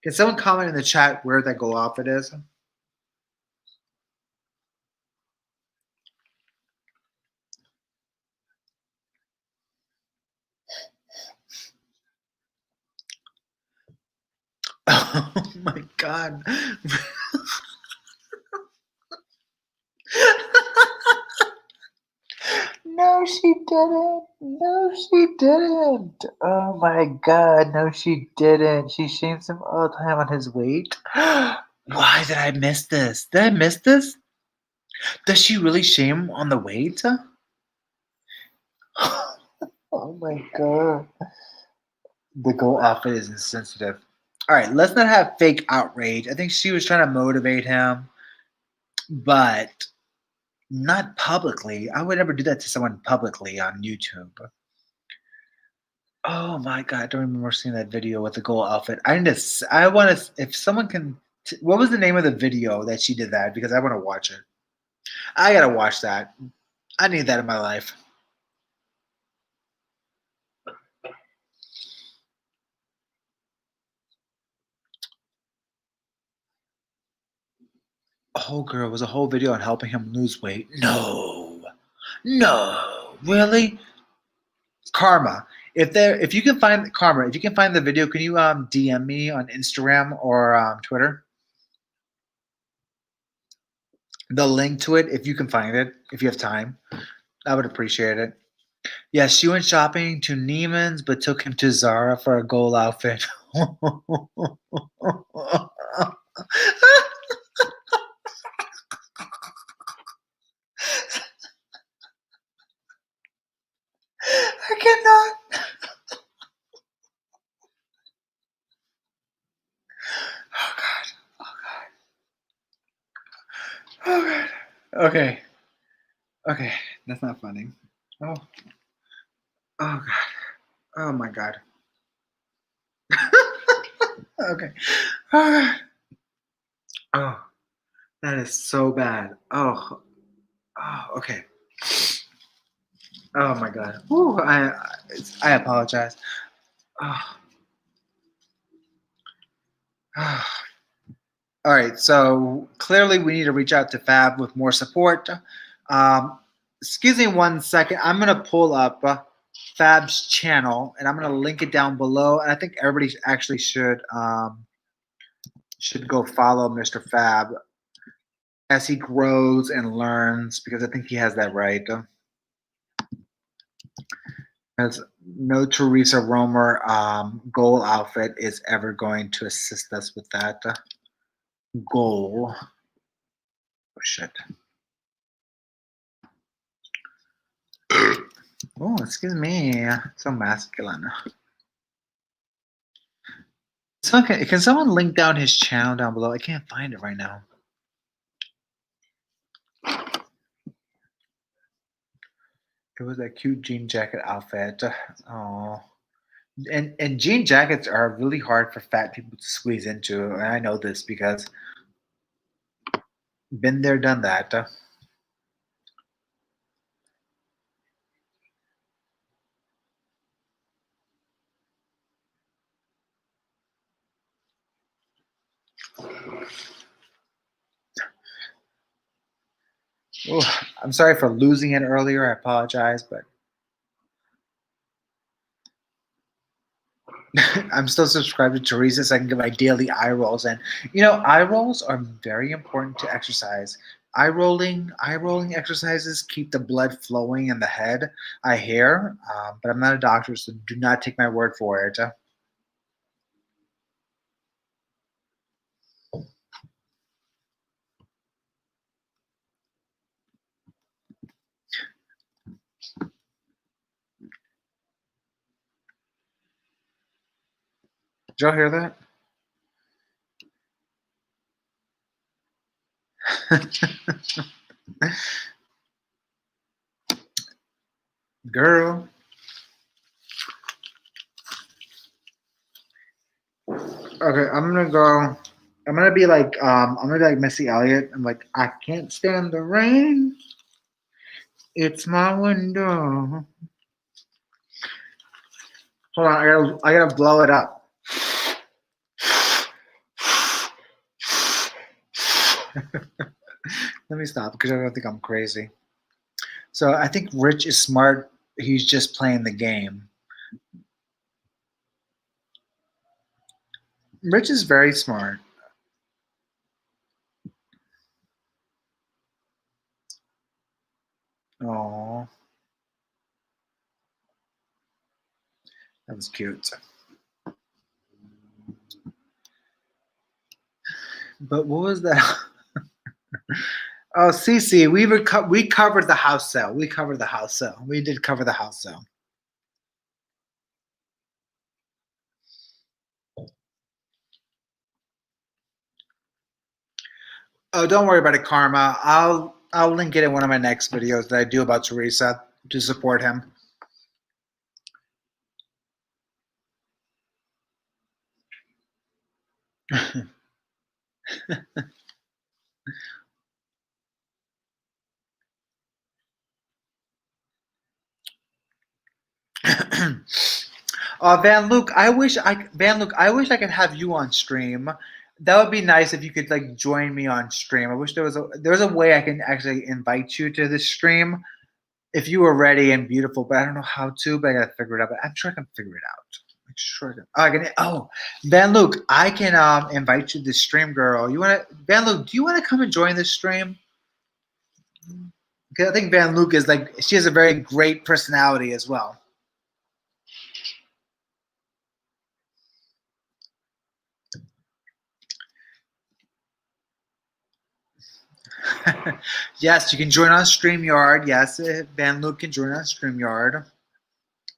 Can someone comment in the chat where that gold outfit is? Oh my God. she didn't. No, she didn't. Oh my God, no, she didn't. She shames him all the time on his weight. Why did I miss this? Did I miss this? Does she really shame him on the weight? Oh my God. The gold outfit is insensitive. All right, let's not have fake outrage. I think she was trying to motivate him, but not publicly. I would never do that to someone publicly on YouTube. Oh my God, I don't remember seeing that video with the gold outfit. I want to, if someone can, what was the name of the video that she did that? Because I want to watch it. I got to watch that. I need that in my life. Oh, girl, it was a whole video on helping him lose weight. No, really? Karma. If you can find Karma, if you can find the video, can you DM me on Instagram or Twitter? The link to it, if you can find it, if you have time, I would appreciate it. Yes, she went shopping to Neiman's, but took him to Zara for a gold outfit. I cannot. Oh God. Oh God. Oh God. Okay. Okay. That's not funny. Oh. Oh God. Oh my God. Okay. Oh God. Oh, that is so bad. Oh. Oh. Okay. Oh my God. Whew, I apologize. Oh. Oh. All right, so clearly we need to reach out to Fab with more support. Excuse me 1 second. I'm going to pull up Fab's channel and I'm going to link it down below. And I think everybody actually should go follow Mr. Fab as he grows and learns, because I think he has that right. As no Teresa Romer goal outfit is ever going to assist us with that goal. Oh, shit. Oh, excuse me. So masculine. Can someone link down his channel down below? I can't find it right now. It was that cute jean jacket outfit. Oh, and jean jackets are really hard for fat people to squeeze into, and I know this because been there, done that. Oh, I'm sorry for losing it earlier. I apologize, but I'm still subscribed to Teresa, so I can get my daily eye rolls. And eye rolls are very important to exercise. Eye rolling exercises keep the blood flowing in the head. I hear, but I'm not a doctor, so do not take my word for it. Did y'all hear that? Girl. Okay, I'm gonna be like Missy Elliott. I'm like, I can't stand the rain. It's my window. Hold on, I gotta blow it up. Let me stop because I don't think I'm crazy. So I think Rich is smart. He's just playing the game. Rich is very smart. Oh. That was cute. But what was that? Oh, Cece, we covered the house sale. We covered the house sale. We did cover the house sale. Oh, don't worry about it, Karma. I'll link it in one of my next videos that I do about Teresa to support him. Van Luke, I wish I could have you on stream. That would be nice if you could like join me on stream. I wish there was a way I can actually invite you to this stream if you were ready and beautiful, but I don't know how to, but I gotta figure it out. But I'm sure I can figure it out. I'm sure I can. Oh, I can. Oh, Van Luke, I can invite you to the stream, girl. You wanna Van Luke? Do you wanna come and join this stream? Because I think Van Luke is like she has a very great personality as well. Yes, you can join on StreamYard. Yes, Van Luke can join on StreamYard.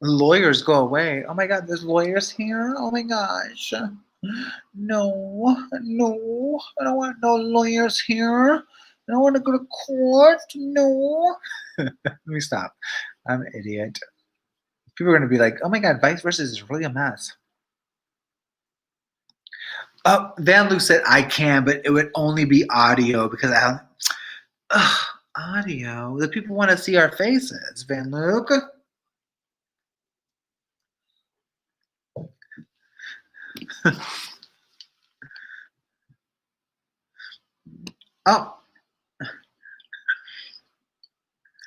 Lawyers go away. Oh my God, there's lawyers here. Oh my gosh. No, no, I don't want no lawyers here. I don't want to go to court. No. Let me stop. I'm an idiot. People are going to be like, oh my God, Vice Versa is really a mess. Oh, Van Luke said I can, but it would only be audio because I don't. Ugh, audio. The people want to see our faces, Van Luke. Oh,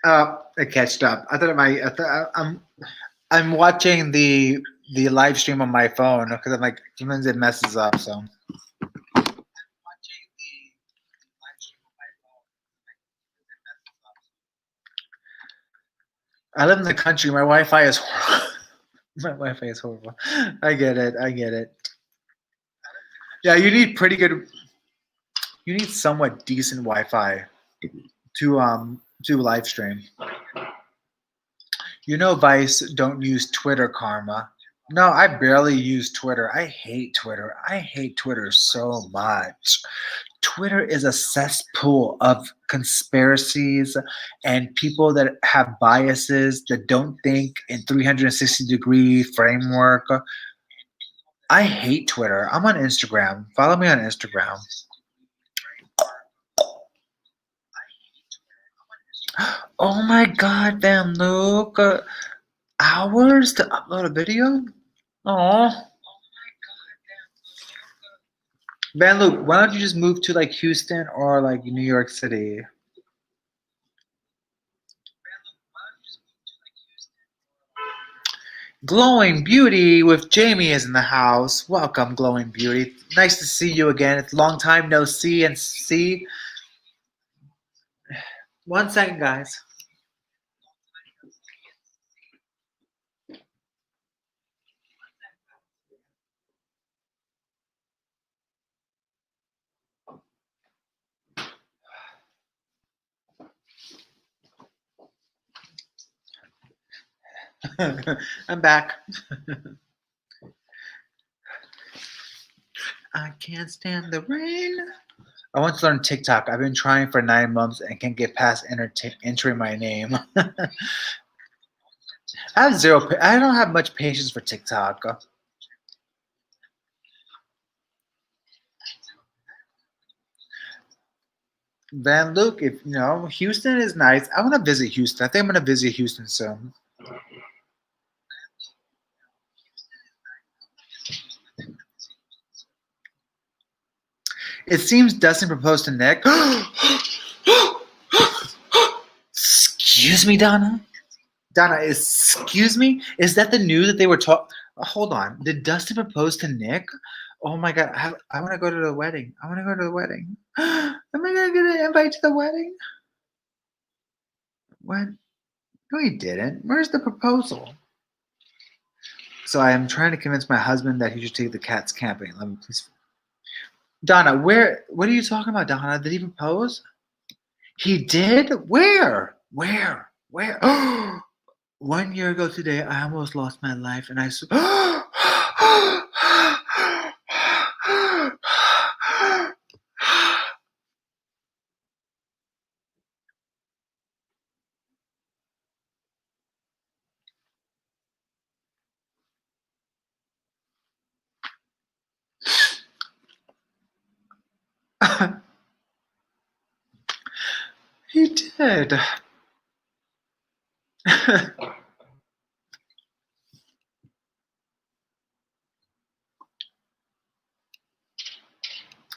I catched up. I thought I'm watching the live stream on my phone because I'm like sometimes it messes up. So. I live in the country. My Wi-Fi is horrible. My Wi-Fi is horrible. I get it. I get it. Yeah, you need pretty good. You need somewhat decent Wi-Fi to live stream. You know, Vice don't use Twitter, Karma. No, I barely use Twitter. I hate Twitter. I hate Twitter so much. Twitter is a cesspool of conspiracies and people that have biases that don't think in 360-degree framework. I hate Twitter. I'm on Instagram. Follow me on Instagram. Oh my God, Van Luke. Hours to upload a video? Oh. Van Luke, why don't you just move to like Houston or like New York City? Glowing Beauty with Jamie is in the house. Welcome, Glowing Beauty. Nice to see you again. It's a long time no see and see. 1 second, guys. I'm back. I can't stand the rain. I want to learn TikTok. I've been trying for 9 months and can't get past entering my name. I have zero. I don't have much patience for TikTok. Van Luke, if you know, Houston is nice. I want to visit Houston. I think I'm going to visit Houston soon. It seems Dustin proposed to Nick. Excuse me, Donna. Donna, excuse me. Is that the news that they were talking? Hold on. Did Dustin propose to Nick? Oh my God. I want to go to the wedding. I want to go to the wedding. Am I going to get an invite to the wedding? What? No, he didn't. Where's the proposal? So I am trying to convince my husband that he should take the cats camping. Let me please. Donna, what are you talking about, Donna? Did he propose? He did? Where? Where? 1 year ago today, I almost lost my life, and I. He did.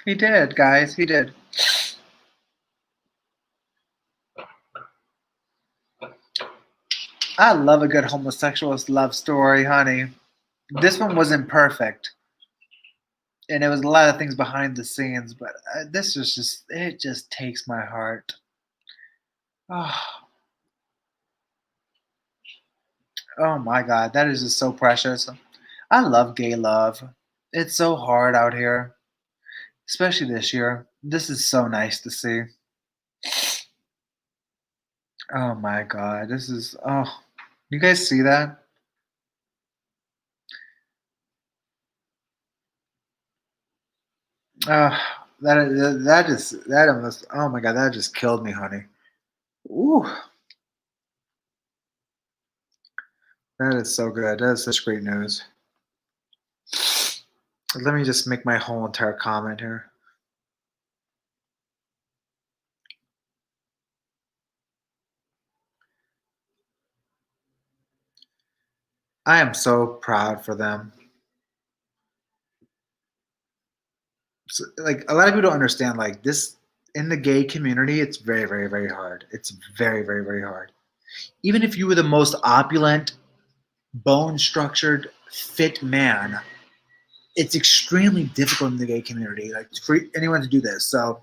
He did, guys. He did. I love a good homosexualist love story, honey. This one wasn't perfect, and there was a lot of things behind the scenes, but this was it just takes my heart. Oh, oh my God, that is just so precious. I love gay love. It's so hard out here, especially this year. This is so nice to see. Oh my God, this is, oh, you guys see that? Uh, that almost, oh my God, that just killed me, honey. Ooh, that is so good. That is such great news. Let me just make my whole entire comment here. I am so proud for them. So, like, a lot of people don't understand, like, this in the gay community, it's very, very, very hard. It's very, very, very hard. Even if you were the most opulent, bone structured, fit man, it's extremely difficult in the gay community, like for anyone to do this. So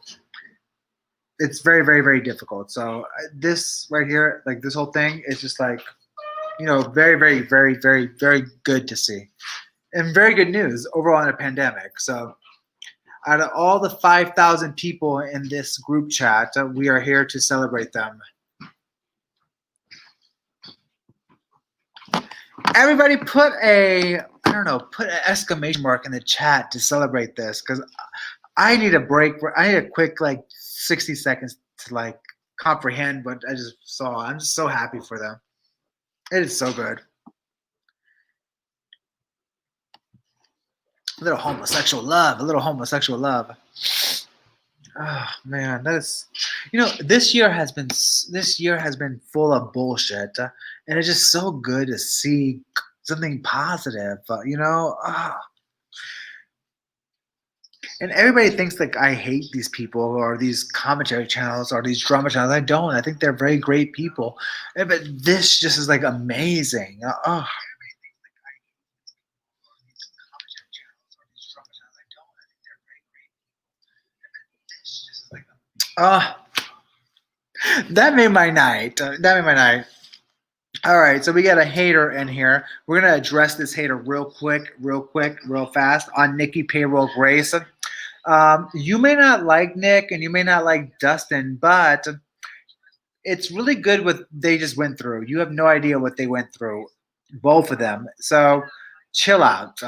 it's very, very, very difficult. So this right here, like this whole thing, is just like, very, very, very, very, very good to see, and very good news overall in a pandemic. So out of all the 5,000 people in this group chat, we are here to celebrate them. Everybody put an exclamation mark in the chat to celebrate this, because I need a break. I need a quick, like, 60 seconds to, like, comprehend what I just saw. I'm just so happy for them. It is so good. A little homosexual love. Oh man, this year has been full of bullshit, and it's just so good to see something positive. And everybody thinks like I hate these people or these commentary channels or these drama channels. I don't. I think they're very great people, but this just is like amazing. Oh, that made my night. All right, so we got a hater in here. We're gonna address this hater real quick, real fast on Nikki Payroll Grace. You may not like Nick and you may not like Dustin, but it's really good what they just went through. You have no idea what they went through, both of them. So chill out.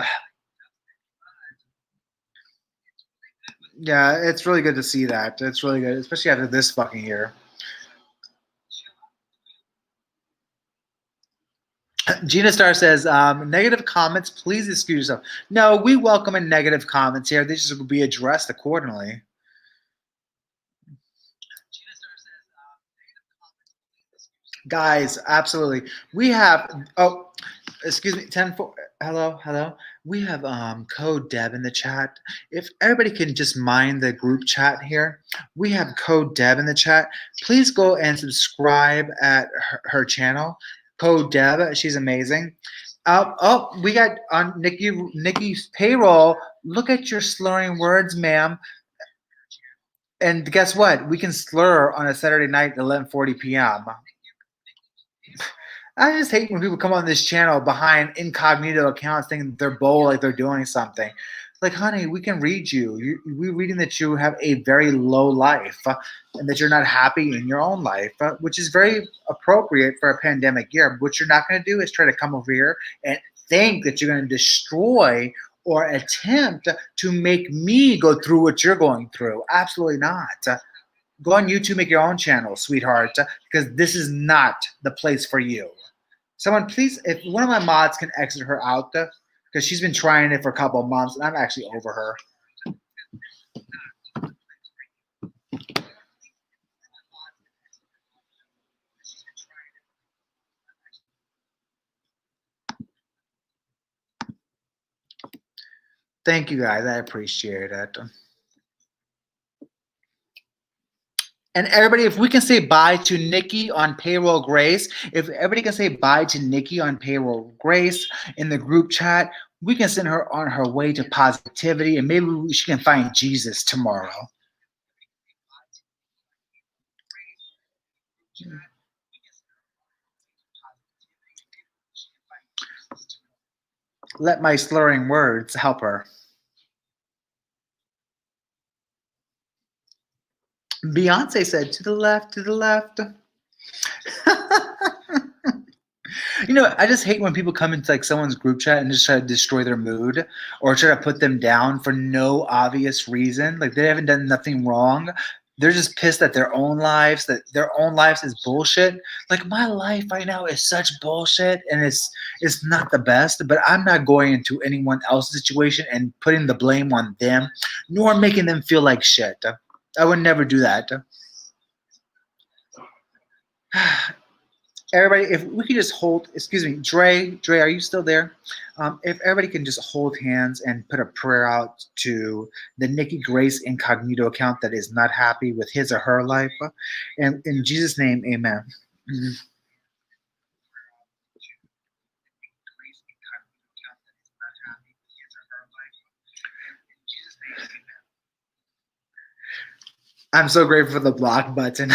Yeah, it's really good to see that. It's really good, especially after this fucking year. Gina Star says, negative comments, please excuse yourself. No, we welcome a negative comments here. They just will be addressed accordingly. Guys, absolutely. We have, oh, excuse me, 10-4. Hello. We have code Deb in the chat. If everybody can just mind the group chat here, we have code Deb in the chat. Please go and subscribe at her channel. Code Deb, she's amazing. We got on Nikki's payroll. Look at your slurring words, ma'am. And guess what? We can slur on a Saturday night at 11:40 p.m. I just hate when people come on this channel behind incognito accounts thinking they're bold, like they're doing something. Like, honey, we can read you. We're reading that you have a very low life and that you're not happy in your own life, which is very appropriate for a pandemic year. What you're not going to do is try to come over here and think that you're going to destroy or attempt to make me go through what you're going through. Absolutely not. Go on YouTube, make your own channel, sweetheart, because this is not the place for you. Someone, please, if one of my mods can exit her out, because she's been trying it for a couple of months, and I'm actually over her. Thank you, guys. I appreciate it. And everybody, if we can say bye to Nikki on Payroll Grace, if everybody can say bye to Nikki on Payroll Grace in the group chat, we can send her on her way to positivity, and maybe she can find Jesus tomorrow. Let my slurring words help her. Beyonce said, to the left, to the left. You know, I just hate when people come into like someone's group chat and just try to destroy their mood or try to put them down for no obvious reason. Like they haven't done nothing wrong. They're just pissed at their own lives, that their own lives is bullshit. Like my life right now is such bullshit and it's not the best, but I'm not going into anyone else's situation and putting the blame on them, nor making them feel like shit. I would never do that. Everybody, if we could just hold, excuse me, Dre, are you still there? If everybody can just hold hands and put a prayer out to the Nikki Grace Incognito account that is not happy with his or her life. And in Jesus' name, amen. I'm so grateful for the block button.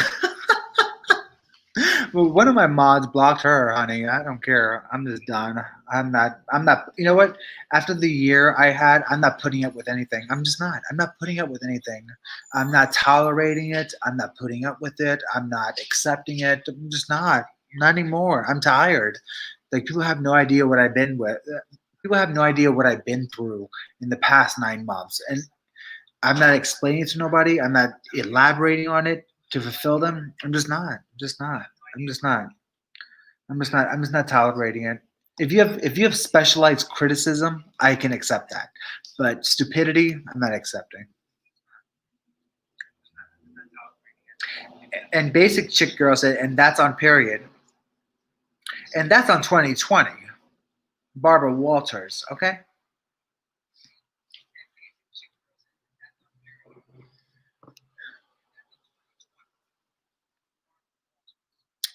Well, one of my mods blocked her, honey. I don't care. I'm just done. I'm not, you know what? After the year I had, I'm not putting up with anything. I'm just not. I'm not putting up with anything. I'm not tolerating it. I'm not putting up with it. I'm not accepting it. I'm just not. Not anymore. I'm tired. Like people have no idea what I've been with. People have no idea what I've been through in the past 9 months. And I'm not explaining it to nobody. I'm not elaborating on it to fulfill them. I'm just not. I'm just not. I'm just not. I'm just not tolerating it. If you have specialized criticism, I can accept that. But stupidity, I'm not accepting. And basic chick girl said, and that's on period. And that's on 2020. Barbara Walters, okay?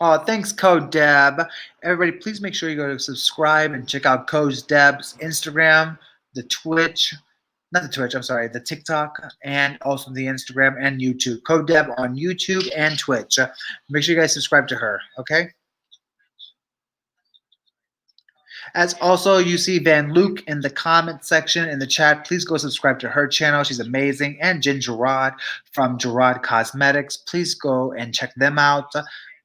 Oh, thanks, Code Deb. Everybody, please make sure you go to subscribe and check out Code Deb's Instagram, the Twitch, not the Twitch, I'm sorry, the TikTok, and also the Instagram and YouTube. Code Deb on YouTube and Twitch. Make sure you guys subscribe to her, okay? As also you see Van Luke in the comment section in the chat, please go subscribe to her channel. She's amazing. And Jen Gerard from Gerard Cosmetics. Please go and check them out.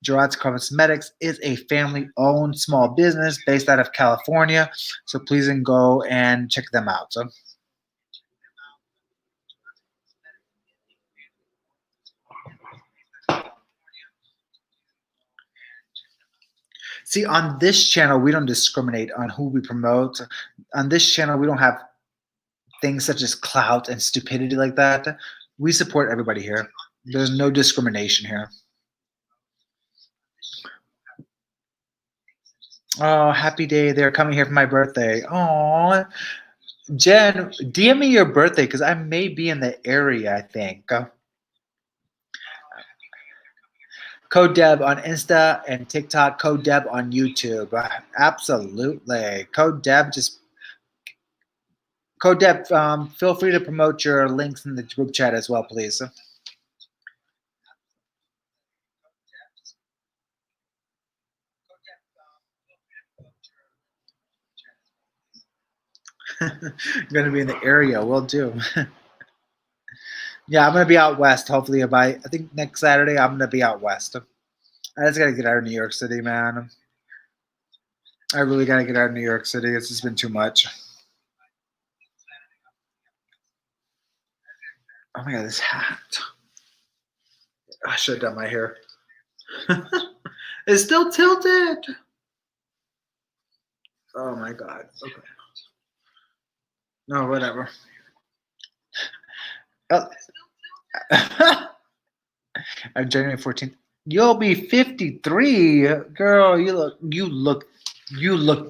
Gerard's Cosmetics is a family-owned small business based out of California. So please go and check them out. So, see, on this channel, we don't discriminate on who we promote. On this channel, we don't have things such as clout and stupidity like that. We support everybody here. There's no discrimination here. Oh, happy day. They're coming here for my birthday. Oh, Jen, DM me your birthday because I may be in the area, I think. Code Deb on Insta and TikTok, Code Deb on YouTube. Absolutely. Code Deb, feel free to promote your links in the group chat as well, please. Gonna be in the area. Will do. Yeah, I'm gonna be out west. Hopefully, I think next Saturday I'm gonna be out west. I just gotta get out of New York City, man. I really gotta get out of New York City. It's just been too much. Oh my god, this hat. I should have done my hair. It's still tilted. Oh my god. Okay. No, whatever. Oh. I'm January 14th. You'll be 53, girl. You look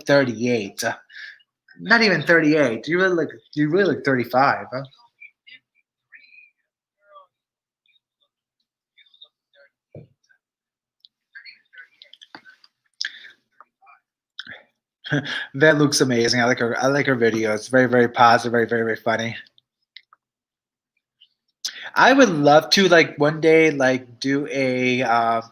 38. Not even 38. You really look 35. Huh? That looks amazing. I like her. I like her videos. Very, very positive. Very, very, very funny. I would love to like one day like do a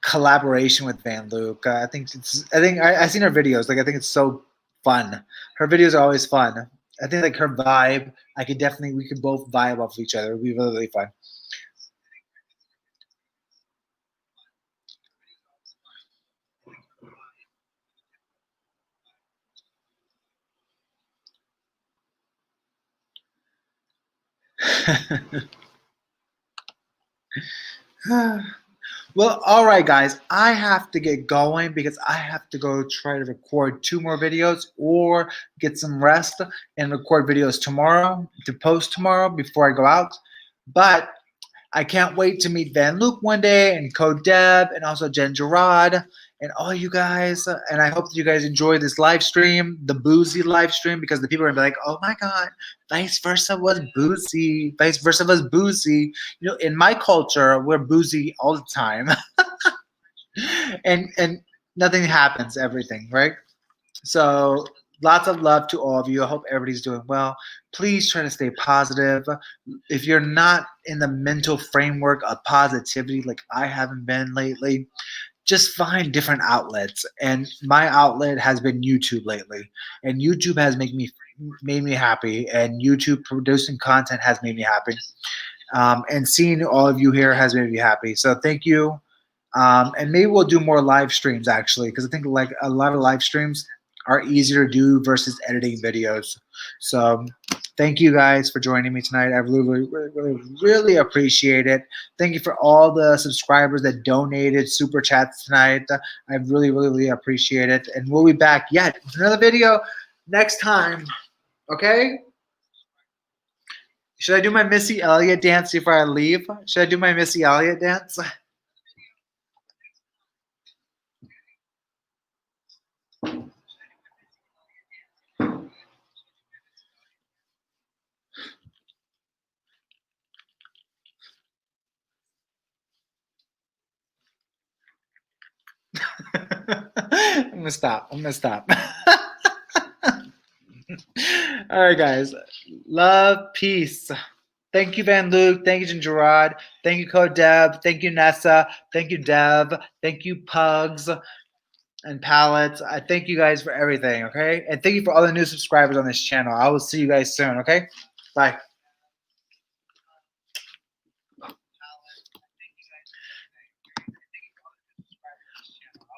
collaboration with Van Luke. I've seen her videos. Like I think it's so fun. Her videos are always fun. I think like her vibe. We could both vibe off each other. It would be really, really fun. Well, all right, guys. I have to get going because I have to go try to record 2 more videos or get some rest and record videos tomorrow to post tomorrow before I go out. But I can't wait to meet Van Luke one day and Code Deb and also Jen Gerard and all you guys. And I hope that you guys enjoy this live stream, the boozy live stream, because the people are gonna be like, oh my God, vice versa was boozy. Vice versa was boozy. You know, in my culture, we're boozy all the time. and nothing happens, everything, right? So lots of love to all of you. I hope everybody's doing well. Please try to stay positive. If you're not in the mental framework of positivity like I haven't been lately, just find different outlets. And my outlet has been YouTube lately. And YouTube has made me happy. And YouTube producing content has made me happy. And seeing all of you here has made me happy. So thank you. And maybe we'll do more live streams actually, because I think like a lot of live streams are easier to do versus editing videos. So thank you guys for joining me tonight. I really appreciate it. Thank you for all the subscribers that donated super chats tonight. I really appreciate it. And we'll be back yet with another video next time. Okay? Should I do my Missy Elliott dance before I leave? Should I do my Missy Elliott dance? I'm gonna stop. All right, guys. Love, peace. Thank you, Van Luke. Thank you, Jen Gerard. Thank you, Code Deb. Thank you, Nessa. Thank you, Dev. Thank you, Pugs and Pallets. I thank you guys for everything, okay? And thank you for all the new subscribers on this channel. I will see you guys soon, okay? Bye.